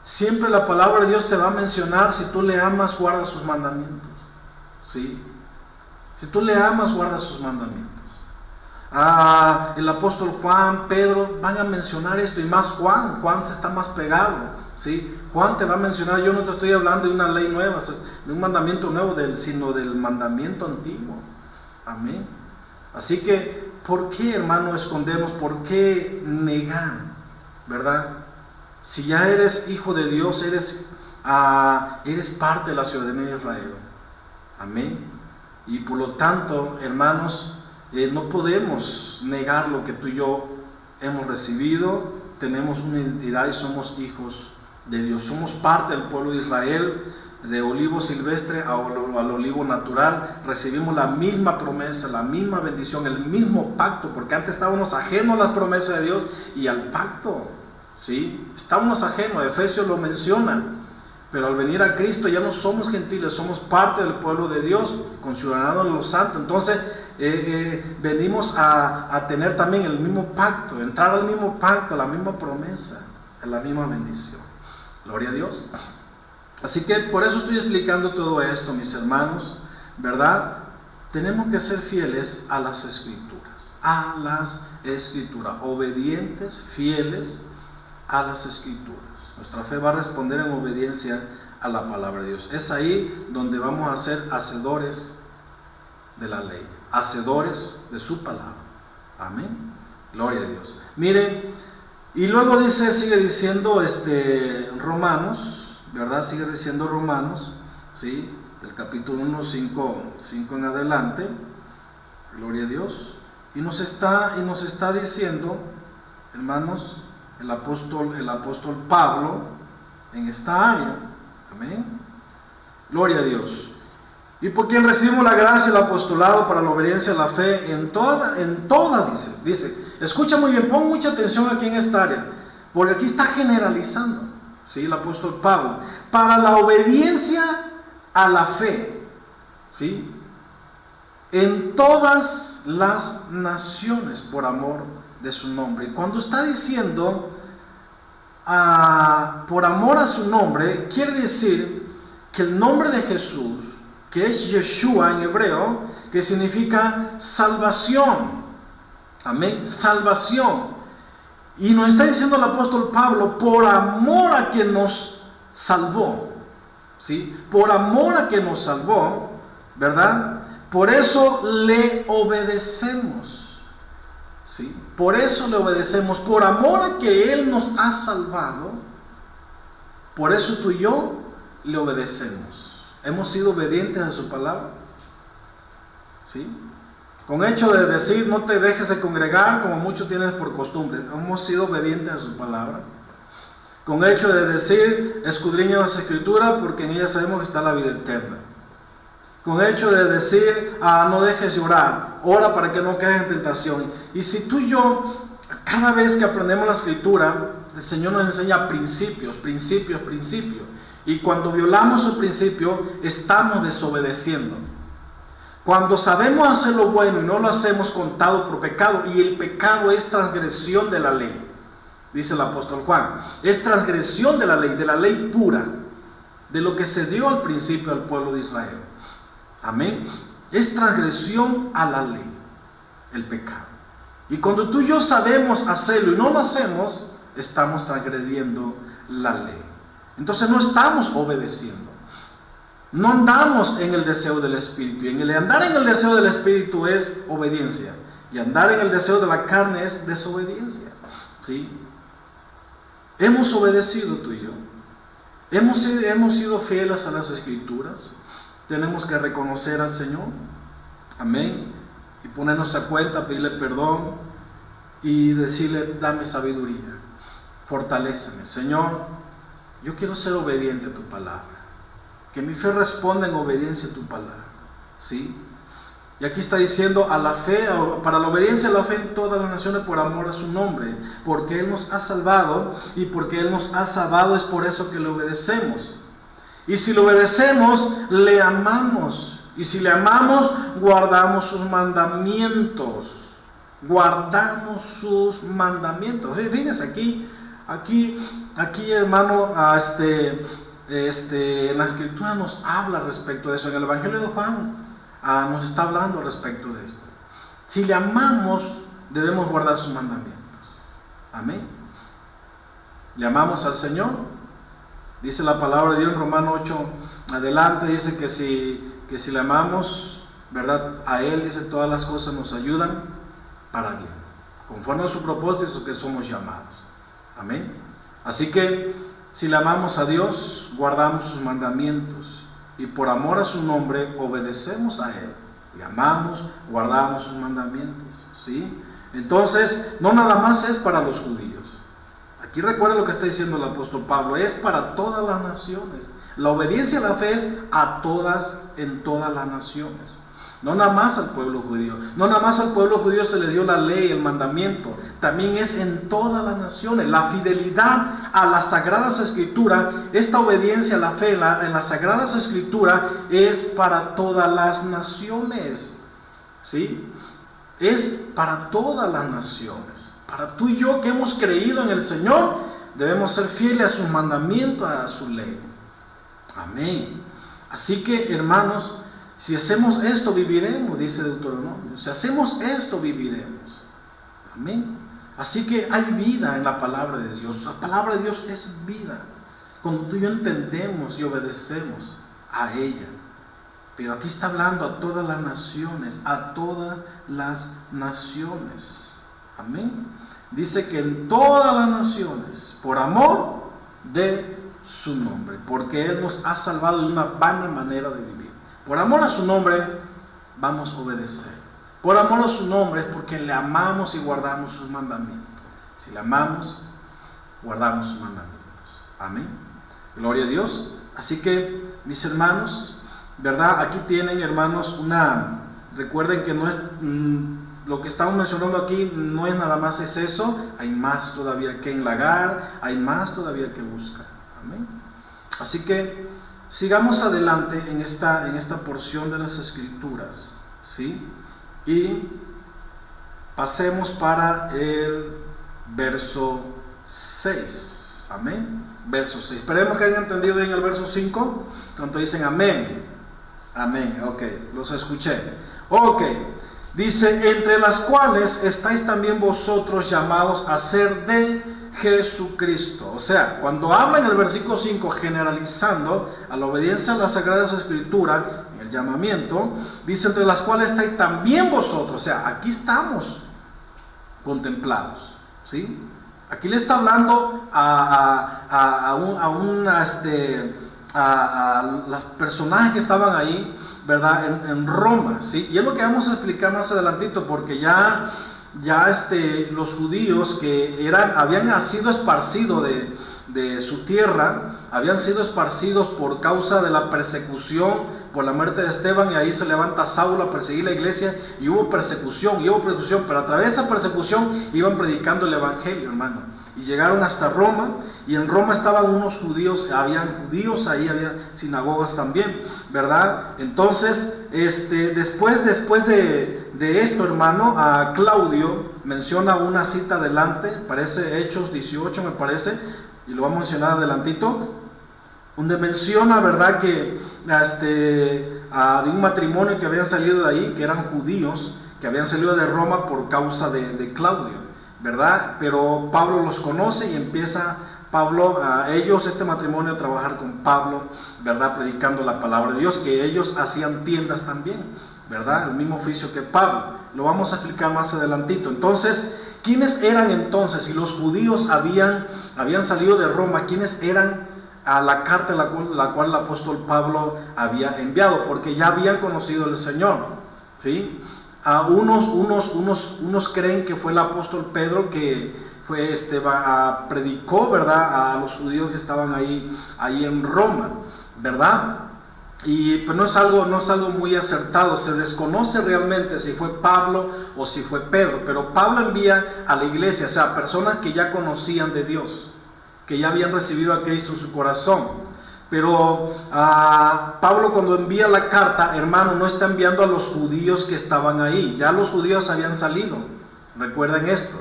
Siempre la palabra de Dios te va a mencionar, si tú le amas, guarda sus mandamientos, ¿sí? Si tú le amas, guarda sus mandamientos. El apóstol Juan, Pedro van a mencionar esto, y más Juan está más pegado, ¿sí? Juan te va a mencionar, yo no te estoy hablando de una ley nueva, de un mandamiento nuevo, sino del mandamiento antiguo. Amén. Así que, ¿por qué, hermano, escondernos? ¿Por qué negar? ¿Verdad? Si ya eres hijo de Dios, eres parte de la ciudadanía de Israel. Amén. Y por lo tanto, hermanos, no podemos negar lo que tú y yo hemos recibido. Tenemos una identidad y somos hijos de Dios. Somos parte del pueblo de Israel, de olivo silvestre al olivo natural. Recibimos la misma promesa, la misma bendición, el mismo pacto, porque antes estábamos ajenos a las promesas de Dios y al pacto, ¿sí? Estábamos ajenos, Efesios lo menciona. Pero al venir a Cristo ya no somos gentiles, somos parte del pueblo de Dios, conciudadanos de los santos. Entonces venimos a tener también el mismo pacto, entrar al mismo pacto, la misma promesa, la misma bendición. Gloria a Dios. Así que por eso estoy explicando todo esto, mis hermanos, ¿verdad? Tenemos que ser fieles a las Escrituras, obedientes, fieles a las Escrituras. Nuestra fe va a responder en obediencia a la palabra de Dios. Es ahí donde vamos a ser hacedores de la ley, hacedores de su palabra. Amén. Gloria a Dios. Miren, y luego sigue diciendo Romanos, ¿verdad? Sigue diciendo Romanos, ¿sí? Del capítulo 1, 5 en adelante. Gloria a Dios. Y nos está diciendo, hermanos, el apóstol Pablo en esta área. Amén. Gloria a Dios. Y por quien recibimos la gracia y el apostolado para la obediencia a la fe en toda, dice, escucha muy bien, pon mucha atención aquí en esta área, porque aquí está generalizando, ¿sí? El apóstol Pablo, para la obediencia a la fe, ¿sí?, en todas las naciones por amor de su nombre. Y cuando está diciendo por amor a su nombre, quiere decir que el nombre de Jesús, que es Yeshua en hebreo, que significa salvación. Amén, salvación. Y nos está diciendo el apóstol Pablo, por amor a quien nos salvó, ¿sí? Por amor a quien nos salvó, ¿verdad? Por eso le obedecemos. ¿Sí? Por eso le obedecemos, por amor a que Él nos ha salvado. Por eso tú y yo le obedecemos. Hemos sido obedientes a su palabra, ¿sí? Con hecho de decir, no te dejes de congregar, como muchos tienen por costumbre. Hemos sido obedientes a su palabra. Con hecho de decir, escudriña las Escrituras, porque en ellas sabemos que está la vida eterna. Con hecho de decir, no dejes de orar, ora para que no caigas en tentación. Y si tú y yo, cada vez que aprendemos la Escritura, el Señor nos enseña principios. Y cuando violamos el principio, estamos desobedeciendo. Cuando sabemos hacer lo bueno y no lo hacemos, contado por pecado, y el pecado es transgresión de la ley, dice el apóstol Juan, es transgresión de la ley pura, de lo que se dio al principio al pueblo de Israel. Amén. Es transgresión a la ley, el pecado. Y cuando tú y yo sabemos hacerlo y no lo hacemos, estamos transgrediendo la ley. Entonces no estamos obedeciendo. No andamos en el deseo del Espíritu. Y andar en el deseo del Espíritu es obediencia. Y andar en el deseo de la carne es desobediencia, ¿sí? Hemos obedecido tú y yo. Hemos sido fieles a las Escrituras. Tenemos que reconocer al Señor. Amén. Y ponernos a cuenta, pedirle perdón y decirle, dame sabiduría, fortaléceme. Señor, yo quiero ser obediente a tu palabra. Que mi fe responda en obediencia a tu palabra, ¿sí? Y aquí está diciendo a la fe, para la obediencia a la fe en todas las naciones por amor a su nombre, porque Él nos ha salvado, y porque Él nos ha salvado es por eso que le obedecemos. Y si le obedecemos, le amamos. Y si le amamos, guardamos sus mandamientos. Guardamos sus mandamientos. Fíjense aquí hermano, en la Escritura nos habla respecto de eso. En el Evangelio de Juan nos está hablando respecto de esto. Si le amamos, debemos guardar sus mandamientos. Amén. ¿Le amamos al Señor? Dice la palabra de Dios en Romanos 8 adelante, dice que si le amamos, ¿verdad? A Él, dice, todas las cosas nos ayudan para bien, conforme a su propósito que somos llamados. Amén. Así que si le amamos a Dios, guardamos sus mandamientos. Y por amor a su nombre obedecemos a Él. Le amamos, guardamos sus mandamientos, ¿sí? Entonces, no nada más es para los judíos. Aquí recuerda lo que está diciendo el apóstol Pablo, es para todas las naciones. La obediencia a la fe es a todas, en todas las naciones. No nada más al pueblo judío. No nada más al pueblo judío se le dio la ley, el mandamiento. También es en todas las naciones. La fidelidad a las Sagradas Escrituras, esta obediencia a la fe en las Sagradas Escrituras es para todas las naciones. ¿Sí? Es para todas las naciones. Para tú y yo que hemos creído en el Señor, debemos ser fieles a sus mandamientos, a su ley. Amén. Así que, hermanos, si hacemos esto, viviremos, dice Deuteronomio. Si hacemos esto, viviremos. Amén. Así que hay vida en la palabra de Dios. La palabra de Dios es vida. Cuando tú y yo entendemos y obedecemos a ella. Pero aquí está hablando a todas las naciones, a todas las naciones. Amén. Dice que en todas las naciones, por amor de su nombre, porque Él nos ha salvado de una vana manera de vivir. Por amor a su nombre vamos a obedecer. Por amor a su nombre es porque le amamos y guardamos sus mandamientos. Si le amamos, guardamos sus mandamientos. Amén. Gloria a Dios. Así que, mis hermanos, ¿verdad? Aquí tienen, hermanos, recuerden que no es lo que estamos mencionando aquí, no es nada más es eso. Hay más todavía que indagar, hay más todavía que buscar. Amén. Así que sigamos adelante en esta porción de las Escrituras, ¿sí? Y pasemos para el verso 6. Amén. Verso 6. Esperemos que hayan entendido bien el verso 5. Tanto dicen amén. Amén. Ok, los escuché. Ok. Dice, entre las cuales estáis también vosotros llamados a ser de Jesucristo. O sea, cuando habla en el versículo 5 generalizando a la obediencia a las Sagradas Escrituras, en el llamamiento, dice entre las cuales estáis también vosotros. O sea, aquí estamos contemplados, ¿sí? Aquí le está hablando a los personajes que estaban ahí, ¿verdad? En Roma, ¿sí? Y es lo que vamos a explicar más adelantito, porque ya los judíos que habían sido esparcidos de su tierra, habían sido esparcidos por causa de la persecución por la muerte de Esteban, y ahí se levanta Saulo a perseguir la iglesia, y hubo persecución, pero a través de esa persecución iban predicando el evangelio, hermano. Y llegaron hasta Roma, y en Roma estaban unos judíos, habían judíos ahí, había sinagogas también, ¿verdad? Entonces, después de esto, hermano, a Claudio menciona una cita adelante, parece Hechos 18, me parece, y lo vamos a mencionar adelantito, donde menciona, ¿verdad?, que de un matrimonio que habían salido de ahí, que eran judíos, que habían salido de Roma por causa de Claudio, ¿verdad? Pero Pablo los conoce y empieza Pablo, ellos, este matrimonio, trabajar con Pablo, ¿verdad? Predicando la palabra de Dios, que ellos hacían tiendas también, ¿verdad? El mismo oficio que Pablo. Lo vamos a explicar más adelantito. Entonces, ¿quiénes eran entonces? Si los judíos habían salido de Roma, ¿quiénes eran a la carta la cual el apóstol Pablo había enviado? Porque ya habían conocido al Señor, ¿sí? Unos creen que fue el apóstol Pedro que fue predicó, ¿verdad?, a los judíos que estaban ahí en Roma, ¿verdad? Y pues no es algo muy acertado. Se desconoce realmente si fue Pablo o si fue Pedro, pero Pablo envía a la iglesia, o sea, personas que ya conocían de Dios, que ya habían recibido a Cristo en su corazón. Pero Pablo, cuando envía la carta, hermano, no está enviando a los judíos que estaban ahí. Ya los judíos habían salido, recuerden esto,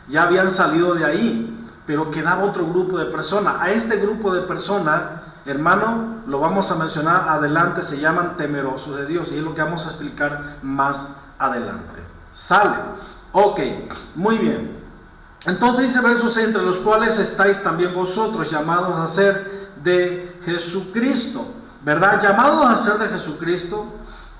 ya habían salido de ahí, pero quedaba otro grupo de personas. A este grupo de personas, hermano, lo vamos a mencionar adelante, se llaman temerosos de Dios, y es lo que vamos a explicar más adelante. ¿Sale? Ok, muy bien. Entonces dice verso 6, entre los cuales estáis también vosotros, llamados a ser de Jesucristo, ¿verdad? Llamados a ser de Jesucristo,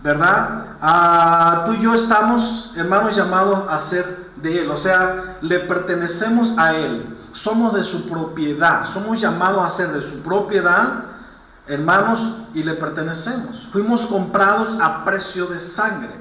¿verdad? Tú y yo estamos, hermanos, llamados a ser de Él, o sea, le pertenecemos a Él, somos de su propiedad, somos llamados a ser de su propiedad, hermanos, y le pertenecemos. Fuimos comprados a precio de sangre,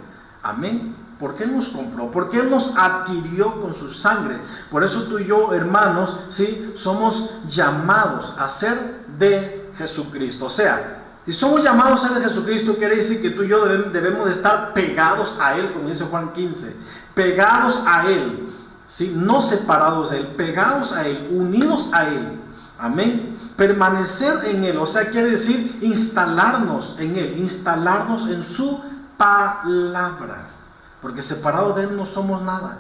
amén. ¿Por qué Él nos compró? Porque Él nos adquirió con su sangre. Por eso tú y yo, hermanos, ¿sí?, somos llamados a ser de Jesucristo. O sea, si somos llamados a ser de Jesucristo, quiere decir que tú y yo debemos de estar pegados a Él, como dice Juan 15. Pegados a Él, ¿sí?, no separados de Él, pegados a Él, unidos a Él. Amén. Permanecer en Él, o sea, quiere decir instalarnos en Él, instalarnos en su palabra. Porque separados de Él no somos nada.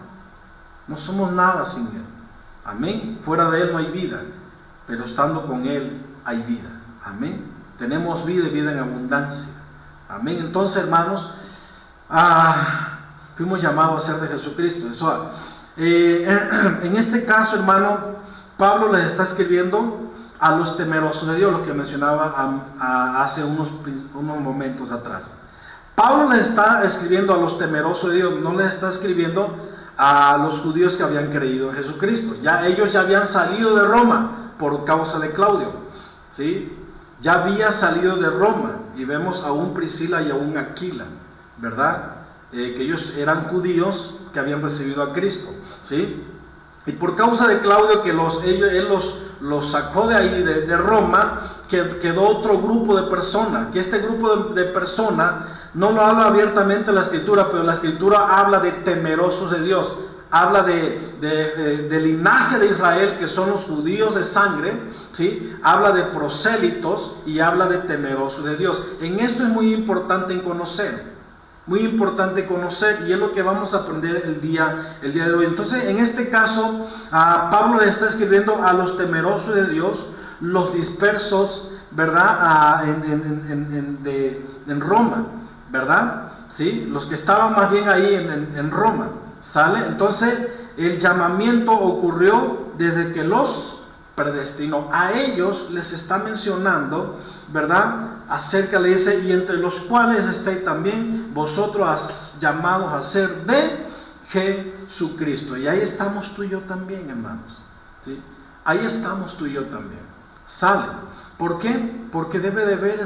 No somos nada sin Él. Amén. Fuera de Él no hay vida. Pero estando con Él hay vida. Amén. Tenemos vida y vida en abundancia. Amén. Entonces, hermanos, fuimos llamados a ser de Jesucristo. Eso, en este caso, hermano, Pablo les está escribiendo a los temerosos de Dios, lo que mencionaba hace unos momentos atrás. Pablo le está escribiendo a los temerosos de Dios, no le está escribiendo a los judíos que habían creído en Jesucristo. Ellos ya habían salido de Roma por causa de Claudio, ¿sí? Ya había salido de Roma, y vemos a un Priscila y a un Aquila, ¿verdad? Que ellos eran judíos que habían recibido a Cristo, ¿sí? Y por causa de Claudio, que él los sacó de ahí, de Roma, quedó otro grupo de personas, que este grupo de personas no lo habla abiertamente la Escritura, pero la Escritura habla de temerosos de Dios, habla del linaje de Israel, que son los judíos de sangre, ¿sí? Habla de prosélitos y habla de temerosos de Dios. En esto es muy importante conocer, y es lo que vamos a aprender el día de hoy. Entonces, en este caso, Pablo le está escribiendo a los temerosos de Dios, los dispersos, ¿verdad? En Roma, ¿verdad? ¿Sí? Los que estaban más bien ahí en Roma, ¿sale? Entonces, el llamamiento ocurrió desde que los predestinó. A ellos les está mencionando, ¿verdad? Acerca, le dice, y entre los cuales estáis también vosotros llamados a ser de Jesucristo. Y ahí estamos tú y yo también, hermanos, ¿sí? Ahí estamos tú y yo también. ¿Sale? ¿Por qué? Porque debe de haber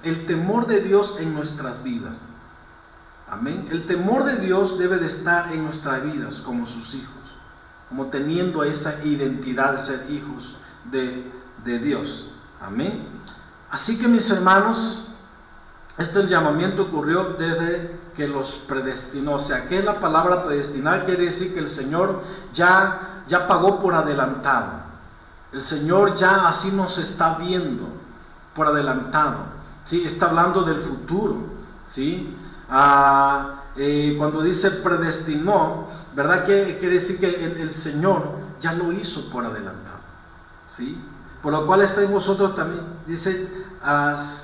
el temor de Dios en nuestras vidas. Amén. El temor de Dios debe de estar en nuestras vidas como sus hijos, como teniendo esa identidad de ser hijos de Dios. Amén. Así que, mis hermanos, el llamamiento ocurrió desde que los predestinó. O sea, ¿qué es la palabra predestinar? Quiere decir que el Señor ya pagó por adelantado. El Señor ya así nos está viendo por adelantado, ¿sí? Está hablando del futuro, ¿sí? Cuando dice predestinó, ¿verdad? Quiere decir que el Señor ya lo hizo por adelantado, ¿sí? Por lo cual estáis vosotros también, dice,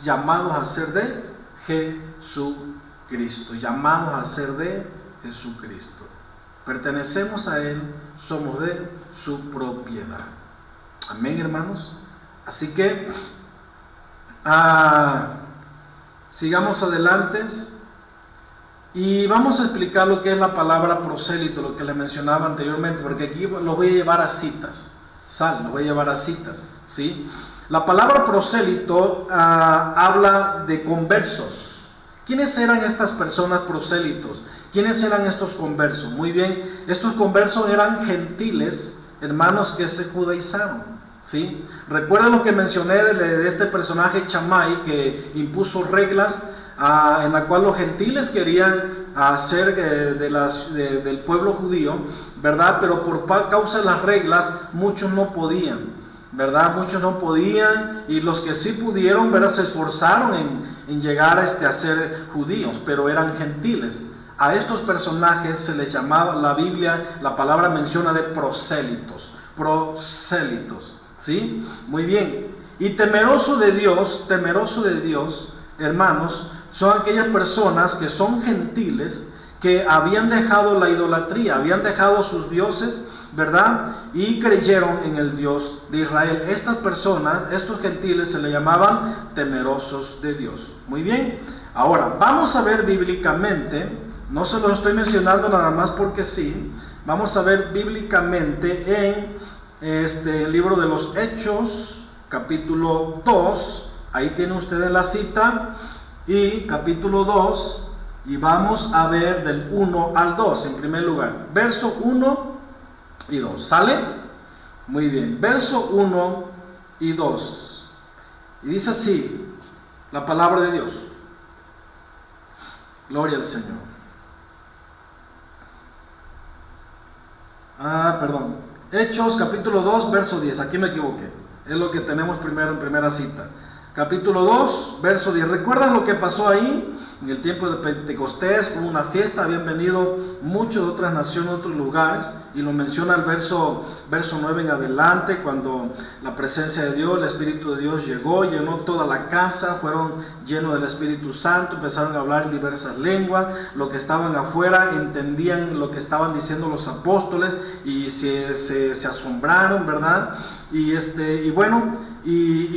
llamados a ser de Jesucristo, llamados a ser de Jesucristo. Pertenecemos a Él, somos de su propiedad. Amén, hermanos. Así que sigamos adelante y vamos a explicar lo que es la palabra prosélito, lo que les mencionaba anteriormente, porque aquí lo voy a llevar a citas. Lo voy a llevar a citas, ¿sí? La palabra prosélito habla de conversos. ¿Quiénes eran estas personas prosélitos? ¿Quiénes eran estos conversos? Muy bien, estos conversos eran gentiles, hermanos, que se judaizaron, ¿sí? Recuerda lo que mencioné de este personaje Chamai, que impuso reglas en la cual los gentiles querían hacer del pueblo judío, ¿verdad? Pero por causa de las reglas muchos no podían, ¿verdad? Muchos no podían, y los que sí pudieron, ¿verdad?, se esforzaron en llegar a ser judíos, pero eran gentiles. A estos personajes se les llamaba, la Biblia, la palabra menciona de prosélitos, ¿sí? Muy bien. Y temeroso de Dios, hermanos, son aquellas personas que son gentiles, que habían dejado la idolatría, habían dejado sus dioses, ¿verdad? Y creyeron en el Dios de Israel. Estas personas, estos gentiles, se le llamaban temerosos de Dios. Muy bien. Ahora, vamos a ver bíblicamente, no se lo estoy mencionando nada más porque sí, vamos a ver bíblicamente en el libro de los Hechos, capítulo 2, ahí tiene ustedes la cita, y capítulo 2, y vamos a ver del 1 al 2 en primer lugar, verso 1 y 2, ¿sale? Muy bien, verso 1 y 2, y dice así la palabra de Dios. Gloria al Señor. Hechos capítulo 2, verso 10, aquí me equivoqué, es lo que tenemos primero en primera cita. Capítulo 2, verso 10. ¿Recuerdan lo que pasó ahí? En el tiempo de Pentecostés hubo una fiesta, habían venido muchos de otras naciones, de otros lugares, y lo menciona el verso 9 en adelante, cuando la presencia de Dios, el Espíritu de Dios llegó, llenó toda la casa, fueron llenos del Espíritu Santo, empezaron a hablar en diversas lenguas, los que estaban afuera entendían lo que estaban diciendo los apóstoles y se asombraron, ¿verdad? Y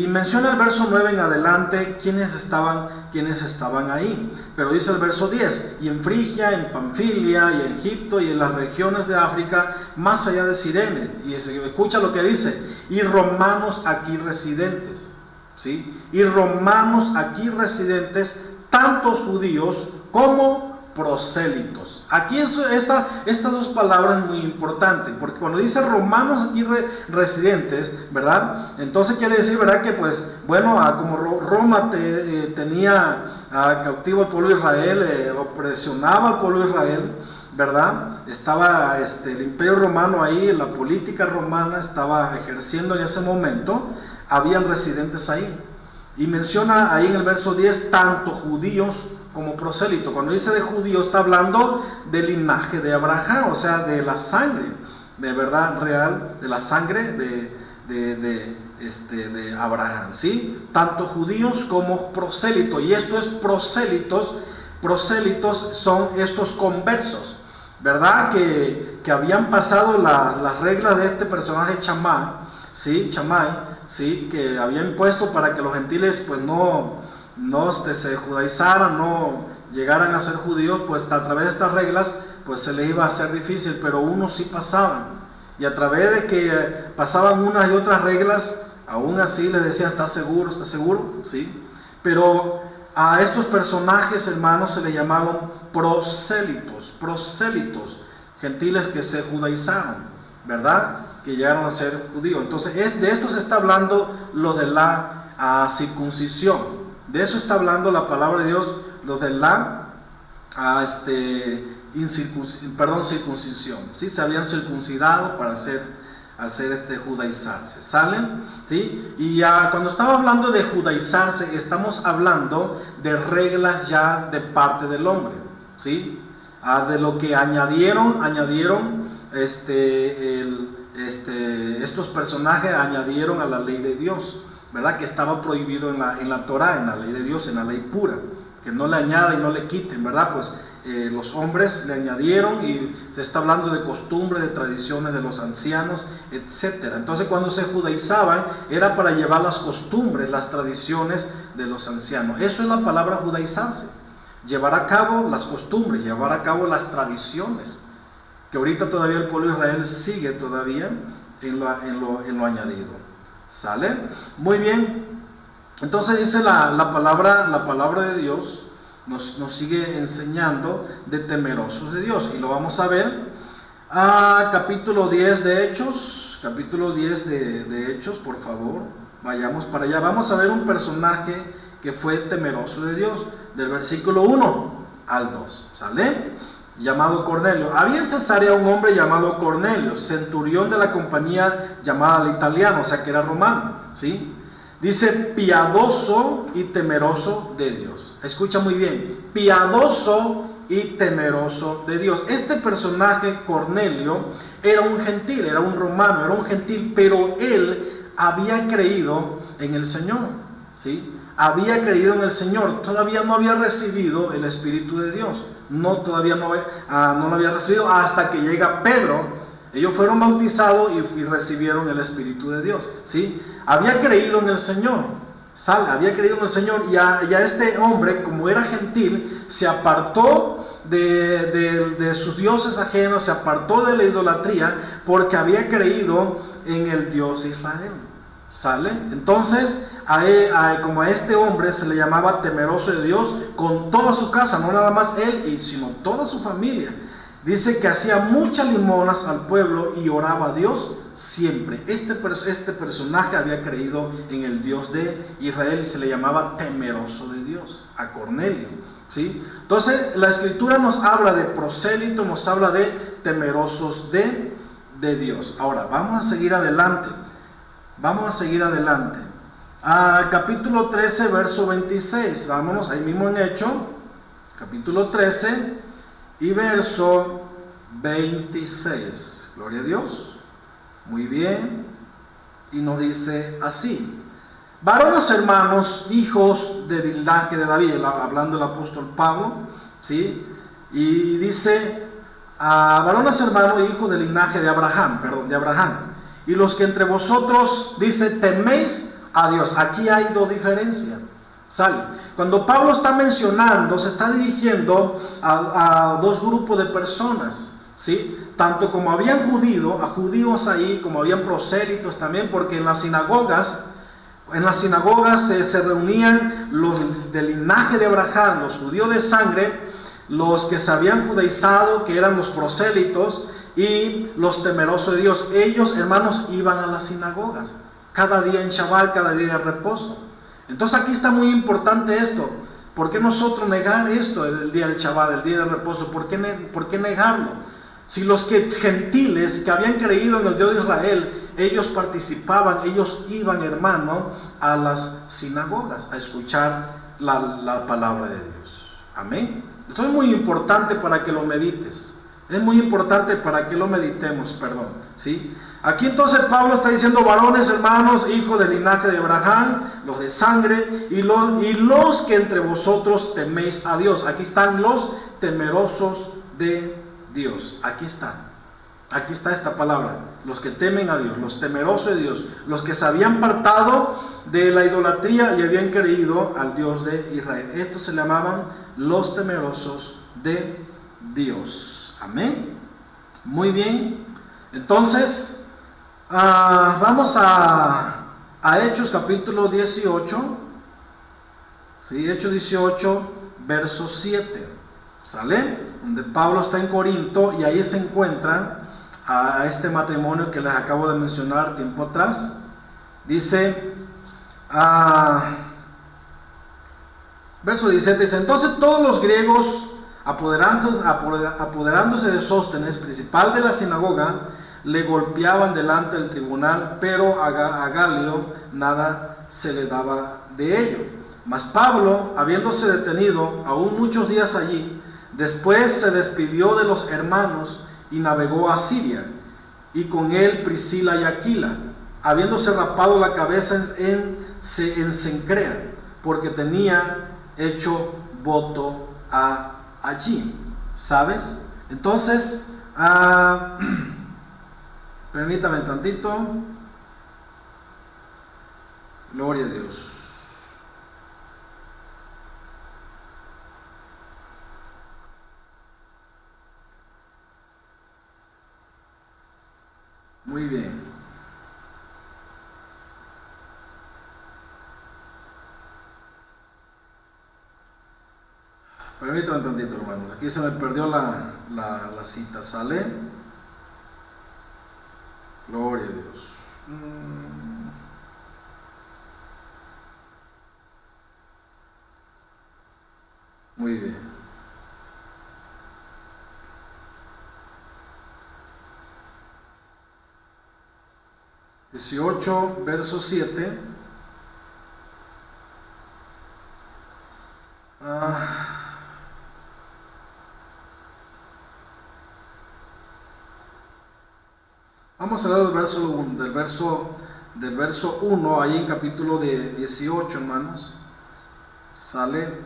menciona el verso 9 en adelante quiénes estaban ahí. Pero dice el verso 10, y en Frigia, en Panfilia, y en Egipto, y en las regiones de África, más allá de Cirene. Y se escucha lo que dice, y romanos aquí residentes, ¿sí? Y romanos aquí residentes, tantos judíos como prosélitos. Aquí estas dos palabras es muy importante, porque cuando dice romanos aquí residentes, ¿verdad? Entonces quiere decir, ¿verdad?, que pues, bueno, como Roma tenía cautivo al pueblo de Israel, opresionaba al pueblo de Israel, ¿verdad? Estaba el imperio romano ahí, la política romana estaba ejerciendo en ese momento, habían residentes ahí. Y menciona ahí en el verso 10, tanto judíos como prosélito. Cuando dice de judío, está hablando del linaje de Abraham, o sea, de la sangre, de verdad real, de la sangre de Abraham, ¿sí? Tanto judíos como prosélitos. Y esto es prosélitos son estos conversos, ¿verdad? Que habían pasado las reglas de este personaje Chamai, ¿sí? Que había impuesto para que los gentiles pues no se judaizaran, no llegaran a ser judíos, pues a través de estas reglas pues se les iba a hacer difícil, pero unos sí pasaban, y a través de que pasaban unas y otras reglas, aún así les decían, ¿estás seguro? ¿Sí? Pero a estos personajes, hermanos, se les llamaban prosélitos, gentiles que se judaizaron, ¿verdad?, que llegaron a ser judíos. Entonces de esto se está hablando lo de la circuncisión. De eso está hablando la palabra de Dios, lo de la circuncisión, ¿sí? Se habían circuncidado para hacer judaizarse, ¿salen? ¿Sí? Y cuando estamos hablando de judaizarse, estamos hablando de reglas ya de parte del hombre, ¿sí? De lo que añadieron estos personajes añadieron a la ley de Dios, ¿verdad?, que estaba prohibido en la Torá, en la ley de Dios, en la ley pura, que no le añada y no le quiten, ¿verdad? Pues los hombres le añadieron, y se está hablando de costumbres, de tradiciones de los ancianos, etc. Entonces cuando se judaizaban era para llevar las costumbres, las tradiciones de los ancianos. Eso es la palabra judaizarse, llevar a cabo las costumbres, llevar a cabo las tradiciones, que ahorita todavía el pueblo de Israel sigue todavía en lo añadido. ¿Sale? Muy bien. Entonces dice la palabra de Dios, nos sigue enseñando de temerosos de Dios, y lo vamos a ver capítulo 10 de Hechos, de Hechos, por favor, vayamos para allá. Vamos a ver un personaje que fue temeroso de Dios, del versículo 1 al 2, ¿sale? Llamado Cornelio. Había en Cesarea un hombre llamado Cornelio, centurión de la compañía llamada al italiano, o sea que era romano, ¿sí? Dice, piadoso y temeroso de Dios. Escucha muy bien, piadoso y temeroso de Dios. Este personaje, Cornelio, era un gentil, era un romano, era un gentil, pero él había creído en el Señor, ¿sí? Había creído en el Señor, todavía no había recibido el Espíritu de Dios, todavía no lo había recibido hasta que llega Pedro. Ellos fueron bautizados y recibieron el Espíritu de Dios, ¿sí? Había creído en el Señor, había creído en el Señor, y a este hombre, como era gentil, se apartó de sus dioses ajenos, se apartó de la idolatría, porque había creído en el Dios de Israel, ¿sale? Entonces, como a este hombre se le llamaba temeroso de Dios, con toda su casa, no nada más él, sino toda su familia. Dice que hacía muchas limonas al pueblo y oraba a Dios siempre. Este personaje había creído en el Dios de Israel y se le llamaba temeroso de Dios, a Cornelio, ¿sí? Entonces la Escritura nos habla de prosélito, nos habla de temerosos de Dios. Ahora, vamos a seguir adelante. Capítulo 13, verso 26. Vámonos ahí mismo en Hecho, capítulo 13 y verso 26. Gloria a Dios. Muy bien. Y nos dice así: varones hermanos, hijos de linaje de David, hablando el apóstol Pablo, ¿sí? Y dice, varones hermanos, hijos del linaje de Abraham, y los que entre vosotros, dice, teméis a Dios. Aquí hay dos diferencias. ¿Sale? Cuando Pablo está mencionando, se está dirigiendo a dos grupos de personas, ¿sí? Tanto como habían judíos ahí, como habían prosélitos también, porque en las sinagogas se reunían los del linaje de Abraham, los judíos de sangre, los que se habían judaizado, que eran los prosélitos, y los temerosos de Dios. Ellos, hermanos, iban a las sinagogas cada día en Shabbat, cada día de reposo. Entonces aquí está muy importante esto. ¿Por qué nosotros negar esto, el día del Shabbat, el día del reposo? ¿Por qué negarlo? Si los gentiles que habían creído en el Dios de Israel, ellos participaban, ellos iban, hermano, a las sinagogas a escuchar la palabra de Dios. Amén. Esto es muy importante para que lo medites. Es muy importante para que lo meditemos, ¿sí? Aquí entonces Pablo está diciendo, varones hermanos, hijos del linaje de Abraham, los de sangre, y los que entre vosotros teméis a Dios. Aquí están los temerosos de Dios. Aquí está esta palabra, los que temen a Dios, los temerosos de Dios, los que se habían apartado de la idolatría y habían creído al Dios de Israel. Estos se llamaban los temerosos de Dios. Amén. Muy bien. Entonces, vamos a Hechos capítulo 18. ¿Sí? Hechos 18, verso 7. ¿Sale? Donde Pablo está en Corinto y ahí se encuentra a este matrimonio que les acabo de mencionar tiempo atrás. Dice, verso 17, dice, entonces todos los griegos, apoderándose de Sóstenes, principal de la sinagoga, le golpeaban delante del tribunal, pero a Galio nada se le daba de ello. Mas Pablo, habiéndose detenido aún muchos días allí, después se despidió de los hermanos y navegó a Siria, y con él Priscila y Aquila, habiéndose rapado la cabeza en Cencrea, porque tenía hecho voto allí, ¿sabes? Entonces, permítame tantito. Gloria a Dios. Muy bien. Permítame un tantito, hermanos. Aquí se me perdió la cita. ¿Sale? Gloria a Dios. Muy bien. 18, verso 7. Vamos a hablar del verso 1, ahí en capítulo de 18, hermanos. Sale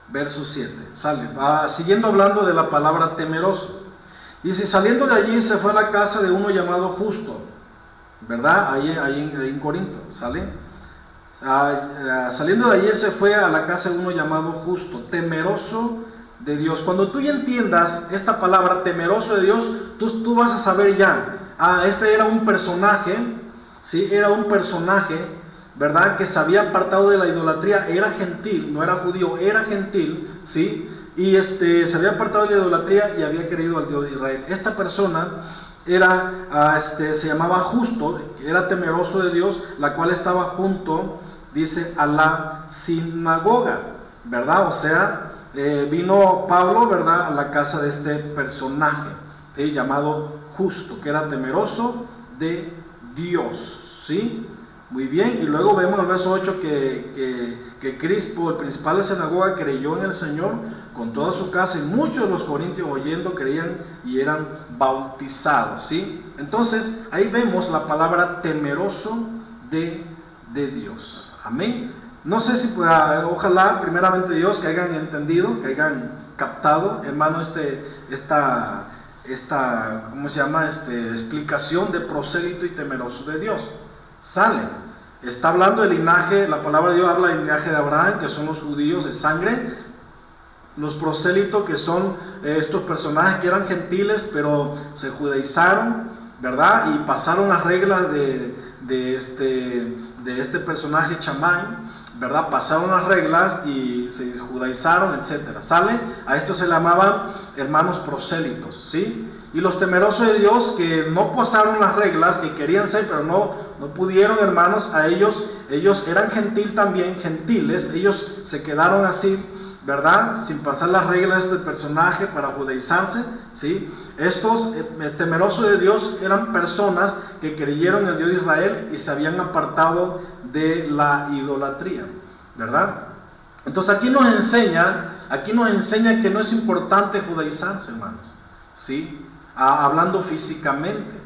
verso 7, sale, siguiendo hablando de la palabra temeroso. Dice, saliendo de allí se fue a la casa de uno llamado Justo, ¿verdad? Ahí en Corinto, ¿sale? Saliendo de allí se fue a la casa de uno llamado Justo, temeroso de Dios. Cuando tú ya entiendas esta palabra, temeroso de Dios, tú vas a saber ya, este era un personaje, ¿sí? Era un personaje, ¿verdad? Que se había apartado de la idolatría, era gentil, no era judío, era gentil, ¿sí? Y se había apartado de la idolatría y había creído al Dios de Israel. Esta persona se llamaba Justo, era temeroso de Dios, la cual estaba junto, dice, a la sinagoga, ¿verdad? O sea, vino Pablo, ¿verdad?, a la casa de este personaje, llamado Justo, que era temeroso de Dios, ¿sí? Muy bien, y luego vemos en el verso 8 que Crispo, el principal de la sinagoga, creyó en el Señor con toda su casa, y muchos de los corintios oyendo creían y eran bautizados, ¿sí? Entonces, ahí vemos la palabra temeroso de Dios. Amén. No sé si ojalá, primeramente Dios, que hayan entendido, que hayan captado, hermano, ¿cómo se llama? Explicación de prosélito y temeroso de Dios. Sale, está hablando del linaje, la palabra de Dios habla del linaje de Abraham, que son los judíos de sangre, los prosélitos, que son estos personajes que eran gentiles, pero se judaizaron, ¿verdad? Y pasaron las reglas de este personaje chamán, ¿verdad? Pasaron las reglas y se judaizaron, etcétera. ¿Sale? A esto se llamaban hermanos prosélitos, ¿sí? Y los temerosos de Dios, que no pasaron las reglas, que querían ser, pero no pudieron, hermanos, ellos eran gentiles, ellos se quedaron así, ¿verdad? Sin pasar las reglas de este personaje para judaizarse, ¿sí? Estos temerosos de Dios eran personas que creyeron en el Dios de Israel y se habían apartado de la idolatría, ¿verdad? Entonces aquí nos enseña que no es importante judaizarse, hermanos, ¿sí? Hablando físicamente,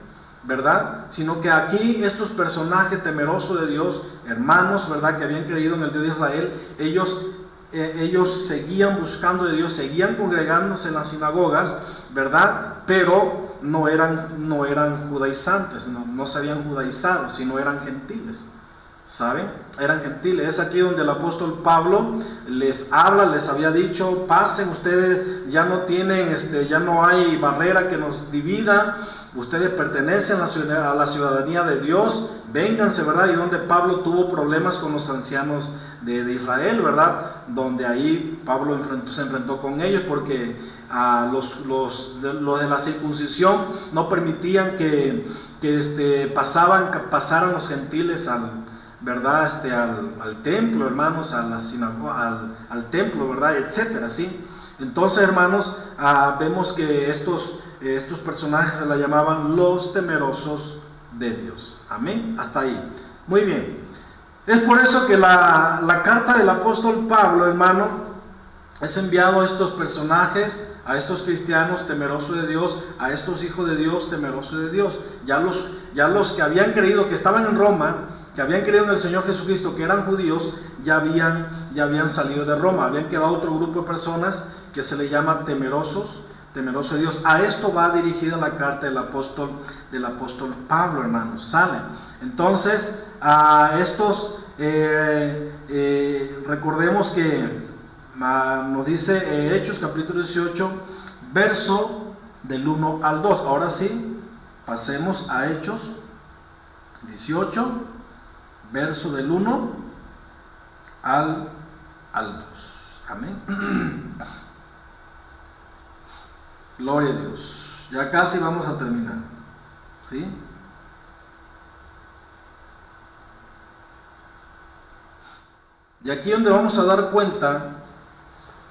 ¿verdad? Sino que aquí estos personajes temerosos de Dios, hermanos, ¿verdad?, que habían creído en el Dios de Israel, ellos seguían buscando de Dios, seguían congregándose en las sinagogas, ¿verdad? Pero no eran judaizantes, no se habían judaizado, sino eran gentiles, ¿saben? Eran gentiles. Es aquí donde el apóstol Pablo les habla, les había dicho, pasen, ustedes ya no tienen, ya no hay barrera que nos divida, ustedes pertenecen a la ciudadanía de Dios, vénganse, ¿verdad? Y donde Pablo tuvo problemas con los ancianos de Israel, ¿verdad? Donde ahí Pablo se enfrentó con ellos porque los de la circuncisión no permitían que pasaran los gentiles ¿verdad? Al templo, hermanos, a la sinagoga, al templo, ¿verdad? Etcétera, ¿sí? Entonces, hermanos, vemos que estos personajes se la llamaban los temerosos de Dios. Amén. Hasta ahí. Muy bien. Es por eso que la carta del apóstol Pablo, hermano, es enviado a estos personajes a estos cristianos temerosos de Dios, a estos hijos de Dios temerosos de Dios. Ya los que habían creído, que estaban en Roma, que habían creído en el Señor Jesucristo, que eran judíos, ya habían salido de Roma. Habían quedado otro grupo de personas que se le llama temerosos de Dios. A esto va dirigida la carta del apóstol Pablo, hermanos. Sale. Entonces, a estos, recordemos que nos dice Hechos capítulo 18, verso del 1 al 2. Ahora sí, pasemos a Hechos 18, verso del 1 al 2. Amén. Gloria a Dios. Ya casi vamos a terminar. ¿Sí? Y aquí donde vamos a dar cuenta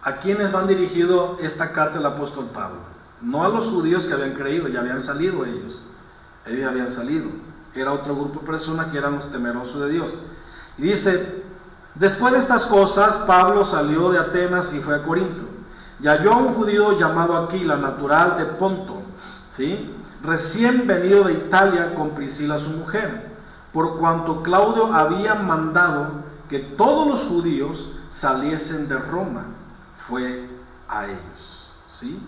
a quienes van dirigido esta carta del apóstol Pablo. No a los judíos que habían creído, ya habían salido ellos. Ellos habían salido. Era otro grupo de personas que eran los temerosos de Dios. Y dice: después de estas cosas, Pablo salió de Atenas y fue a Corinto. Y halló a un judío llamado Aquila, natural de Ponto, ¿sí?, recién venido de Italia, con Priscila su mujer, por cuanto Claudio había mandado que todos los judíos saliesen de Roma. Fue a ellos, ¿sí?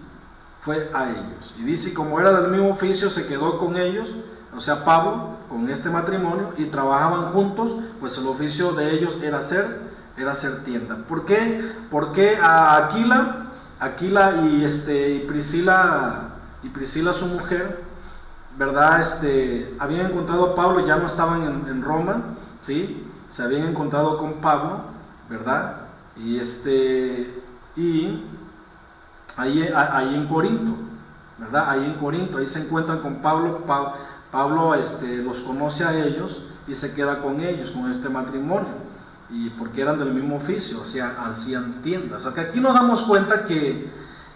Fue a ellos. Y dice, como era del mismo oficio, se quedó con ellos, o sea, Pablo, con este matrimonio, y trabajaban juntos, pues el oficio de ellos era hacer tienda. ¿Por qué? Porque a Aquila y Priscila su mujer, ¿verdad? Habían encontrado a Pablo, ya no estaban en Roma, ¿sí? Se habían encontrado con Pablo, ¿verdad? Y ahí en Corinto, ¿verdad? Ahí en Corinto, ahí se encuentran con Pablo. Pablo los conoce a ellos y se queda con ellos, con este matrimonio. Y porque eran del mismo oficio, o sea, hacían tiendas. O sea, que aquí nos damos cuenta que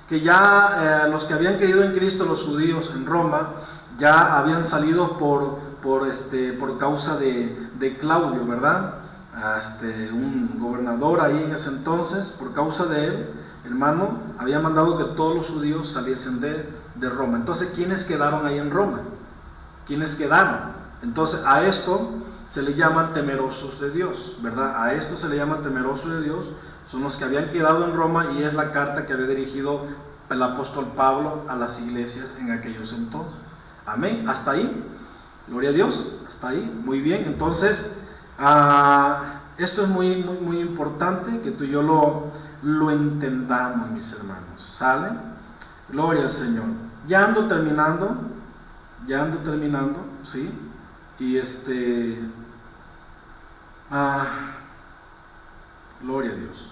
ya los que habían creído en Cristo, los judíos en Roma, ya habían salido por causa de Claudio, ¿verdad? Un gobernador ahí en ese entonces, por causa de él, hermano, había mandado que todos los judíos saliesen de Roma. Entonces, ¿quiénes quedaron ahí en Roma? ¿Quiénes quedaron? Entonces, a esto se le llaman temerosos de Dios, ¿verdad? A esto se le llama temerosos de Dios. Son los que habían quedado en Roma, y es la carta que había dirigido el apóstol Pablo a las iglesias en aquellos entonces. Amén. Hasta ahí. Gloria a Dios. Hasta ahí. Muy bien. Entonces, esto es muy, muy, muy importante que tú y yo lo entendamos, mis hermanos. ¿Sale? Gloria al Señor. Ya ando terminando, ¿sí? Y gloria a Dios.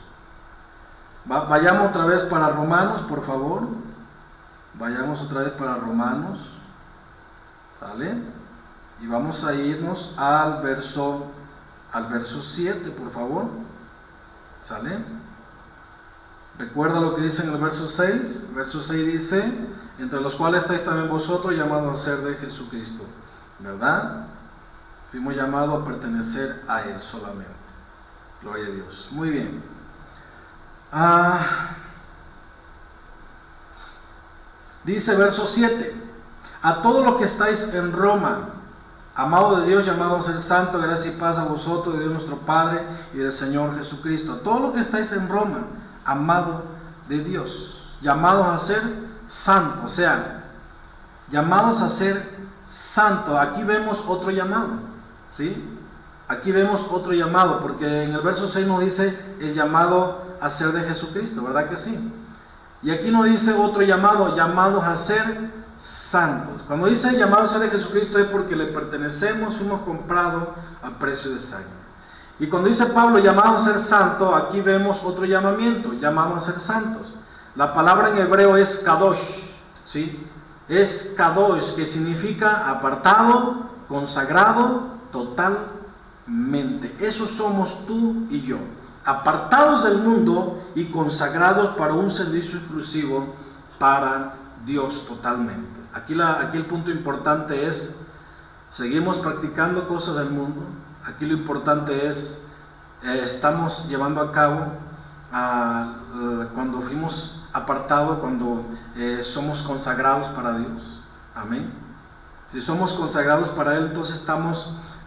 Vayamos otra vez para Romanos, por favor. Vayamos otra vez para Romanos. ¿Sale? Y vamos a irnos al verso 7, por favor. ¿Sale? Recuerda lo que dice en el verso 6. El verso 6 dice: entre los cuales estáis también vosotros, llamados a ser de Jesucristo. ¿Verdad? Fuimos llamados a pertenecer a Él solamente. Gloria a Dios. Muy bien. Dice verso 7: a todos los que estáis en Roma, amado de Dios, llamados a ser santos, gracia y paz a vosotros, de Dios nuestro Padre y del Señor Jesucristo. A todos los que estáis en Roma, amado de Dios, llamados a ser santos, o sea, llamados a ser santos. Aquí vemos otro llamado, ¿sí? Aquí vemos otro llamado, porque en el verso 6 nos dice el llamado a ser de Jesucristo, ¿verdad que sí? Y aquí nos dice otro llamado, llamados a ser santos. Cuando dice llamados a ser de Jesucristo es porque le pertenecemos, fuimos comprados a precio de sangre. Y cuando dice Pablo llamados a ser santos, aquí vemos otro llamamiento, llamados a ser santos. La palabra en hebreo es kadosh, ¿sí? Es kadosh, que significa apartado, consagrado, totalmente. Eso somos tú y yo, apartados del mundo y consagrados para un servicio exclusivo para Dios totalmente. Aquí el punto importante es: seguimos practicando cosas del mundo. Aquí lo importante es, estamos llevando a cabo, cuando fuimos apartados cuando somos consagrados para Dios. Amén. Si somos consagrados para Él, entonces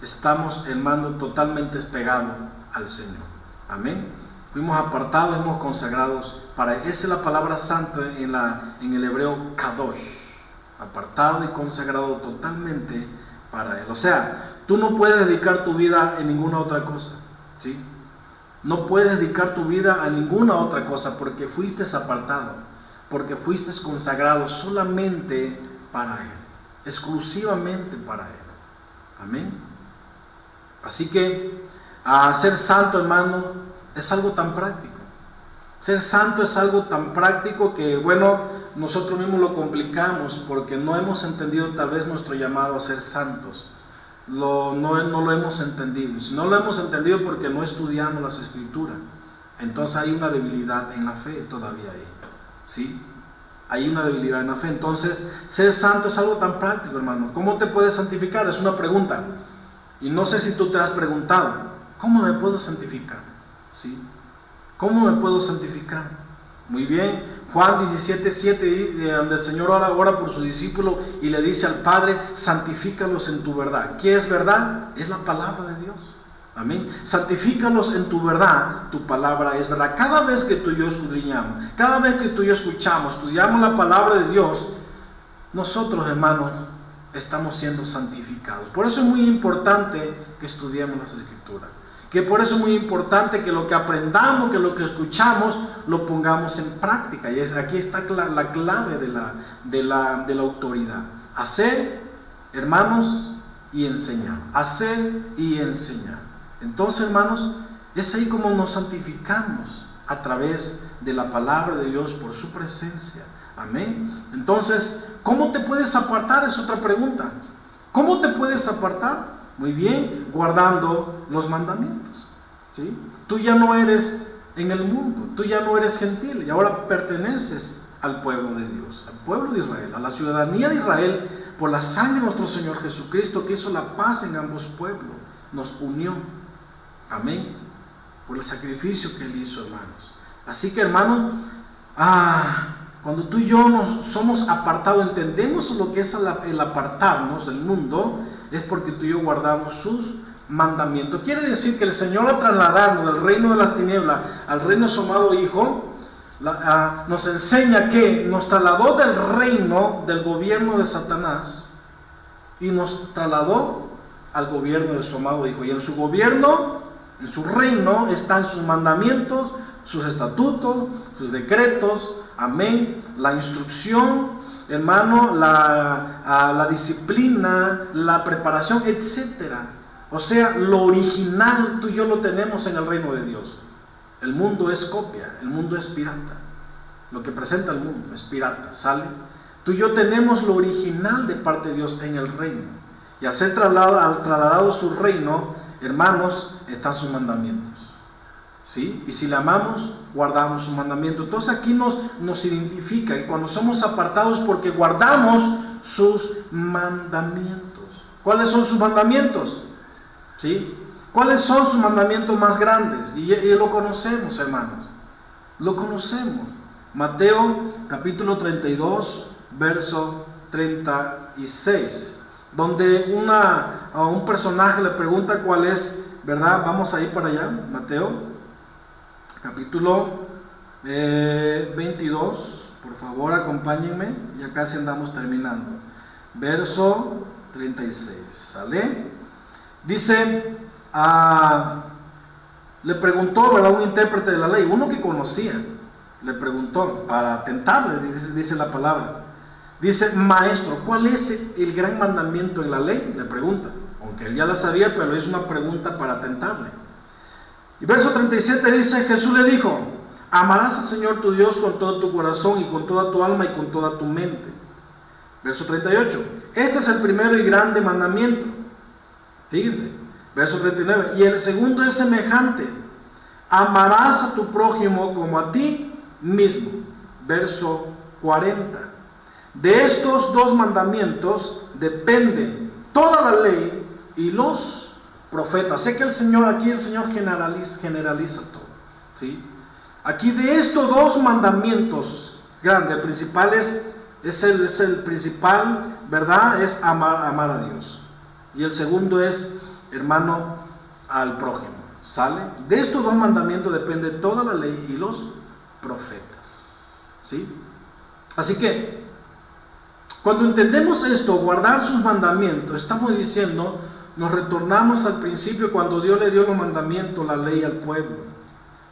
estamos, hermano, totalmente pegados al Señor. Amén. Fuimos apartados, fuimos consagrados para Él. Esa es la palabra santo en el hebreo kadosh. Apartado y consagrado totalmente para Él. O sea, tú no puedes dedicar tu vida en ninguna otra cosa, ¿sí? No puedes dedicar tu vida a ninguna otra cosa porque fuiste apartado, porque fuiste consagrado solamente para Él, exclusivamente para Él. Amén. Así que ser santo, hermano, es algo tan práctico. Ser santo es algo tan práctico que, bueno, nosotros mismos lo complicamos porque no hemos entendido tal vez nuestro llamado a ser santos. No lo hemos entendido. Si no lo hemos entendido porque no estudiamos las Escrituras, entonces hay una debilidad en la fe todavía ahí, ¿sí? Hay una debilidad en la fe. Entonces, ser santo es algo tan práctico, hermano. ¿Cómo te puedes santificar? Es una pregunta. Y no sé si tú te has preguntado, ¿cómo me puedo santificar? ¿Sí? ¿Cómo me puedo santificar? Muy bien, Juan 17:7, donde el Señor ora por su discípulo y le dice al Padre, santifícalos en tu verdad. ¿Qué es verdad? Es la palabra de Dios. Amén. Santifícalos en tu verdad, tu palabra es verdad. Cada vez que tú y yo escudriñamos, cada vez que tú y yo escuchamos, estudiamos la palabra de Dios, nosotros, hermanos, estamos siendo santificados. Por eso es muy importante que estudiemos las Escrituras. Que por eso es muy importante que lo que aprendamos, que lo que escuchamos, lo pongamos en práctica. Y aquí está la clave de la autoridad. Hacer, hermanos, y enseñar. Hacer y enseñar. Entonces, hermanos, es ahí como nos santificamos a través de la palabra de Dios por su presencia. Amén. Entonces, ¿cómo te puedes apartar? Es otra pregunta. ¿Cómo te puedes apartar? Muy bien, guardando los mandamientos, ¿sí? Tú ya no eres en el mundo, tú ya no eres gentil y ahora perteneces al pueblo de Dios, al pueblo de Israel, a la ciudadanía de Israel por la sangre de nuestro Señor Jesucristo que hizo la paz en ambos pueblos, nos unió, amén, por el sacrificio que Él hizo, hermanos. Así que, hermanos, cuando tú y yo nos somos apartados, entendemos lo que es el apartarnos del mundo, es porque tú y yo guardamos sus mandamientos. Quiere decir que el Señor, al trasladarnos del reino de las tinieblas al reino de su amado Hijo, nos enseña que nos trasladó del reino del gobierno de Satanás y nos trasladó al gobierno de su amado Hijo. Y en su gobierno, en su reino, están sus mandamientos, sus estatutos, sus decretos, amén, la instrucción, hermano, la disciplina, la preparación, etcétera. O sea, lo original tú y yo lo tenemos en el reino de Dios. El mundo es copia, el mundo es pirata. Lo que presenta el mundo es pirata, ¿sale? Tú y yo tenemos lo original de parte de Dios en el reino. Y al ser trasladado su reino, hermanos, están sus mandamientos, ¿sí? Y si le amamos, guardamos sus mandamientos. Entonces aquí nos identifica y cuando somos apartados porque guardamos sus mandamientos. ¿Cuáles son sus mandamientos? ¿Sí? ¿Cuáles son sus mandamientos más grandes? Y lo conocemos, hermanos. Lo conocemos. Mateo capítulo 32, verso 36. Donde a un personaje le pregunta cuál es, ¿verdad? Vamos a ir para allá. Mateo capítulo 22. Por favor, acompáñenme. Ya casi andamos terminando. Verso 36. ¿Sale? Dice, le preguntó, ¿verdad? Un intérprete de la ley, uno que conocía, le preguntó para tentarle, dice la palabra. Dice, maestro, ¿cuál es el gran mandamiento en la ley? Le pregunta, aunque él ya la sabía, pero es una pregunta para tentarle. Y verso 37 dice, Jesús le dijo, amarás al Señor tu Dios con todo tu corazón y con toda tu alma y con toda tu mente. Verso 38, este es el primero y grande mandamiento. Fíjense, verso 39, y el segundo es semejante, amarás a tu prójimo como a ti mismo. Verso 40, de estos dos mandamientos dependen toda la ley y los profetas. Sé que el Señor generaliza todo, ¿sí? Aquí de estos dos mandamientos grande. El principal es el principal, ¿verdad? Es amar a Dios. Y el segundo es, hermano, al prójimo. ¿Sale? De estos dos mandamientos depende toda la ley y los profetas. ¿Sí? Así que, cuando entendemos esto, guardar sus mandamientos, estamos diciendo, nos retornamos al principio cuando Dios le dio los mandamientos, la ley al pueblo.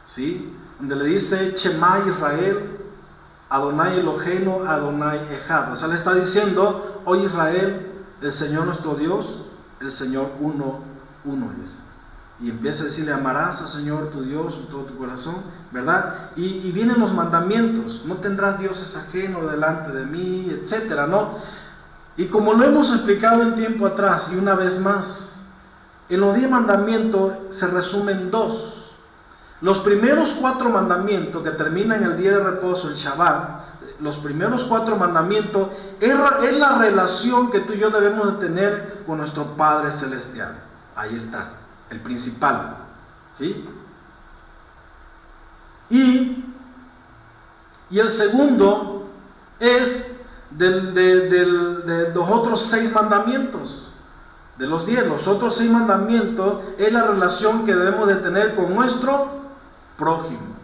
¿Sí? Donde le dice, Shema Israel, Adonai Eloheinu, Adonai Echad. O sea, le está diciendo, oye Israel, el Señor nuestro Dios, el Señor uno es. Y empieza a decirle, amarás al Señor tu Dios con todo tu corazón, ¿verdad? Y vienen los mandamientos, no tendrás dioses ajenos delante de mí, etcétera, ¿no? Y como lo hemos explicado en tiempo atrás, y una vez más, en los 10 mandamientos se resumen 2. Los primeros 4 mandamientos que terminan el día de reposo, el Shabbat, los primeros 4 mandamientos es la relación que tú y yo debemos de tener con nuestro Padre Celestial. Ahí está, el principal, ¿sí? Y el segundo es de los otros 6 mandamientos. De los 10, los otros 6 mandamientos es la relación que debemos de tener con nuestro prójimo,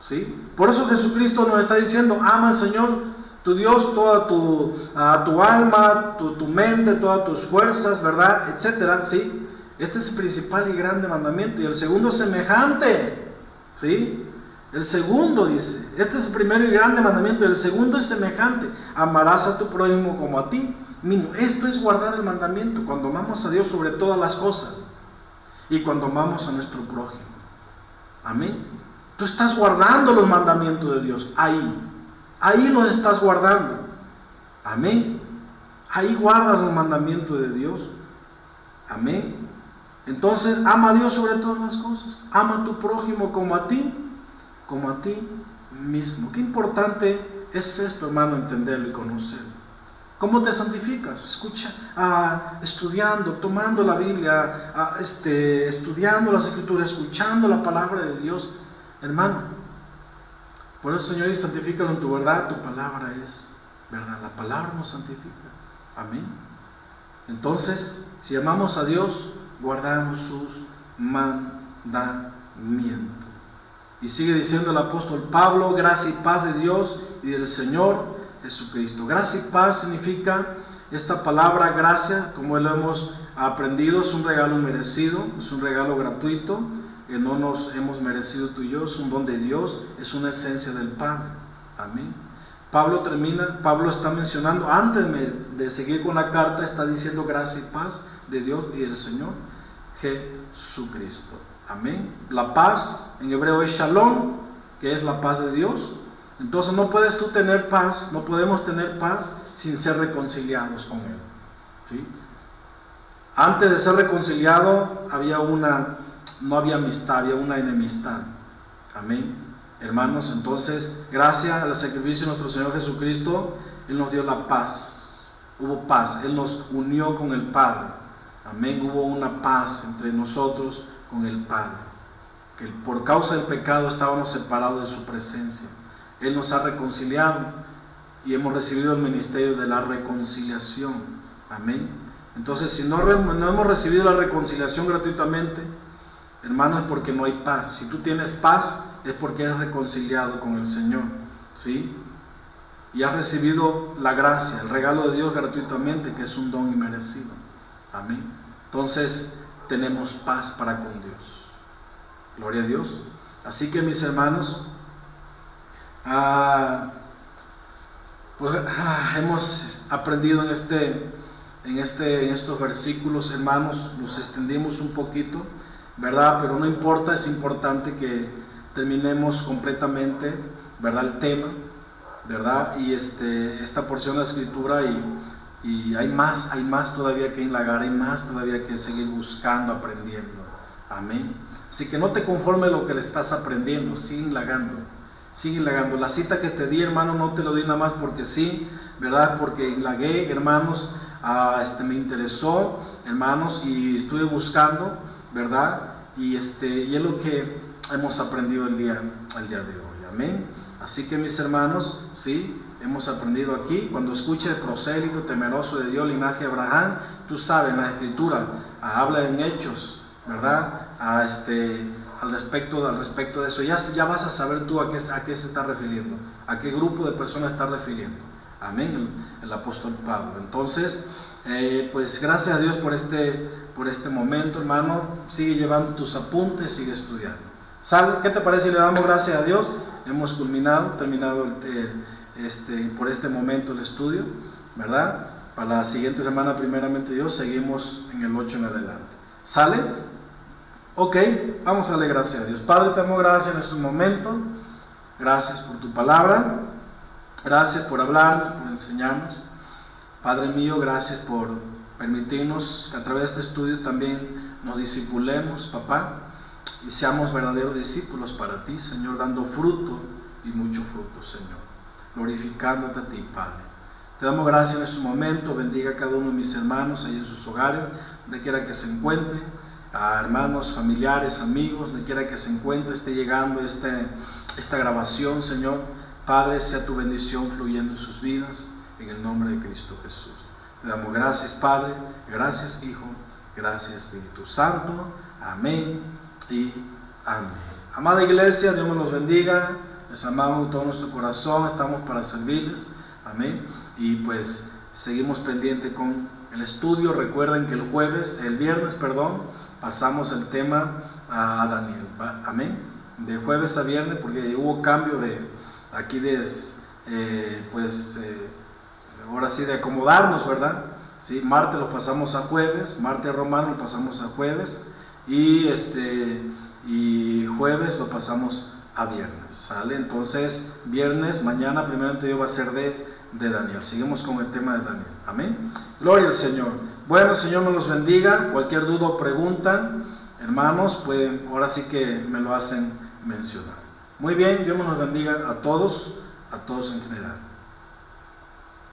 ¿sí? Por eso Jesucristo nos está diciendo, ama al Señor tu Dios, toda tu alma, tu mente, todas tus fuerzas, ¿verdad? Etcétera, ¿sí? Este es el principal y grande mandamiento. Y el segundo es semejante, ¿sí? El segundo dice, este es el primero y grande mandamiento, y el segundo es semejante, amarás a tu prójimo como a ti mismo. Esto es guardar el mandamiento, cuando amamos a Dios sobre todas las cosas, y cuando amamos a nuestro prójimo. Amén. Tú estás guardando los mandamientos de Dios, ahí los estás guardando. Amén. Ahí guardas los mandamientos de Dios. Amén. Entonces, ama a Dios sobre todas las cosas. Ama a tu prójimo como a ti mismo. Qué importante es esto, hermano, entenderlo y conocerlo. ¿Cómo te santificas? Escucha, estudiando, tomando la Biblia, estudiando las Escrituras, escuchando la palabra de Dios, hermano. Por eso, Señor, y santifícalo en tu verdad, tu palabra es verdad. La palabra nos santifica. Amén. Entonces, si amamos a Dios, guardamos sus mandamientos. Y sigue diciendo el apóstol Pablo, gracia y paz de Dios y del Señor Jesucristo. Gracia y paz significa, esta palabra gracia, como lo hemos aprendido, es un regalo merecido, es un regalo gratuito, que no nos hemos merecido tú y yo, es un don de Dios, es una esencia del Padre. Amén. Pablo está mencionando, antes de seguir con la carta, está diciendo gracia y paz de Dios y del Señor Jesucristo. Amén. La paz en hebreo es shalom, que es la paz de Dios. Entonces no puedes tú tener paz, no podemos tener paz sin ser reconciliados con Él, ¿sí? Antes de ser reconciliado no había amistad, había una enemistad. Amén. Hermanos, entonces, gracias al sacrificio de nuestro Señor Jesucristo, Él nos dio la paz. Hubo paz, Él nos unió con el Padre. Amén. Hubo una paz entre nosotros con el Padre. Que por causa del pecado estábamos separados de su presencia. Él nos ha reconciliado y hemos recibido el ministerio de la reconciliación. Amén. Entonces, si no hemos recibido la reconciliación gratuitamente, hermanos, es porque no hay paz. Si tú tienes paz, es porque eres reconciliado con el Señor, ¿sí? Y has recibido la gracia, el regalo de Dios gratuitamente, que es un don inmerecido. Amén. Entonces, tenemos paz para con Dios. Gloria a Dios. Así que, mis hermanos, hemos aprendido en estos versículos, hermanos, nos extendimos un poquito, ¿verdad? Pero no importa, es importante que terminemos completamente, ¿verdad? El tema, ¿verdad? Y esta porción de la Escritura, y hay más todavía que indagar, hay más todavía que seguir buscando, aprendiendo. Amén. Así que no te conformes lo que le estás aprendiendo, sigue indagando. La cita que te di, hermano, no te lo di nada más porque sí, ¿verdad? Porque indagué, hermanos, me interesó, hermanos, y estuve buscando, ¿verdad? Y es lo que hemos aprendido el día de hoy. Amén. Así que mis hermanos, sí, hemos aprendido aquí, cuando escuche el prosélito temeroso de Dios, linaje de Abraham, tú sabes, la Escritura habla en Hechos, ¿verdad? Al respecto de eso, ya vas a saber tú a qué se está refiriendo, a qué grupo de personas está refiriendo. Amén, el apóstol Pablo. Entonces, pues gracias a Dios por este momento, hermano. Sigue llevando tus apuntes, sigue estudiando. ¿Sale? ¿Qué te parece? Le damos gracias a Dios. Hemos terminado por este momento el estudio, ¿verdad? Para la siguiente semana, primeramente Dios, seguimos en el 8 en adelante. ¿Sale? Ok, vamos a darle gracias a Dios. Padre, te damos gracias en estos momentos. Gracias por tu palabra. Gracias por hablarnos, por enseñarnos. Padre mío, gracias por permitirnos que a través de este estudio también nos discipulemos, papá, y seamos verdaderos discípulos para ti, Señor, dando fruto y mucho fruto, Señor, glorificándote a ti, Padre. Te damos gracias en este momento. Bendiga a cada uno de mis hermanos ahí en sus hogares, donde quiera que se encuentre, a hermanos, familiares, amigos, donde quiera que se encuentre, esté llegando esta grabación, Señor. Padre, sea tu bendición fluyendo en sus vidas, en el nombre de Cristo Jesús. Te damos gracias, Padre, gracias, Hijo, gracias, Espíritu Santo. Amén y amén. Amada iglesia, Dios me los bendiga. Les amamos con todo nuestro corazón, estamos para servirles. Amén. Y pues seguimos pendiente con el estudio. Recuerden que el viernes, pasamos el tema a Daniel. Amén. De jueves a viernes, porque hubo cambio ahora sí de acomodarnos, ¿verdad? ¿Sí? Martes lo pasamos a jueves, martes romano lo pasamos a jueves y jueves lo pasamos a viernes, ¿sale? Entonces, viernes, mañana, primeramente Dios va a ser de Daniel. Seguimos con el tema de Daniel. Amén. Gloria al Señor. Bueno, el Señor me los bendiga. Cualquier duda o pregunta, hermanos, ahora sí que me lo hacen mencionar. Muy bien, Dios me los bendiga a todos en general.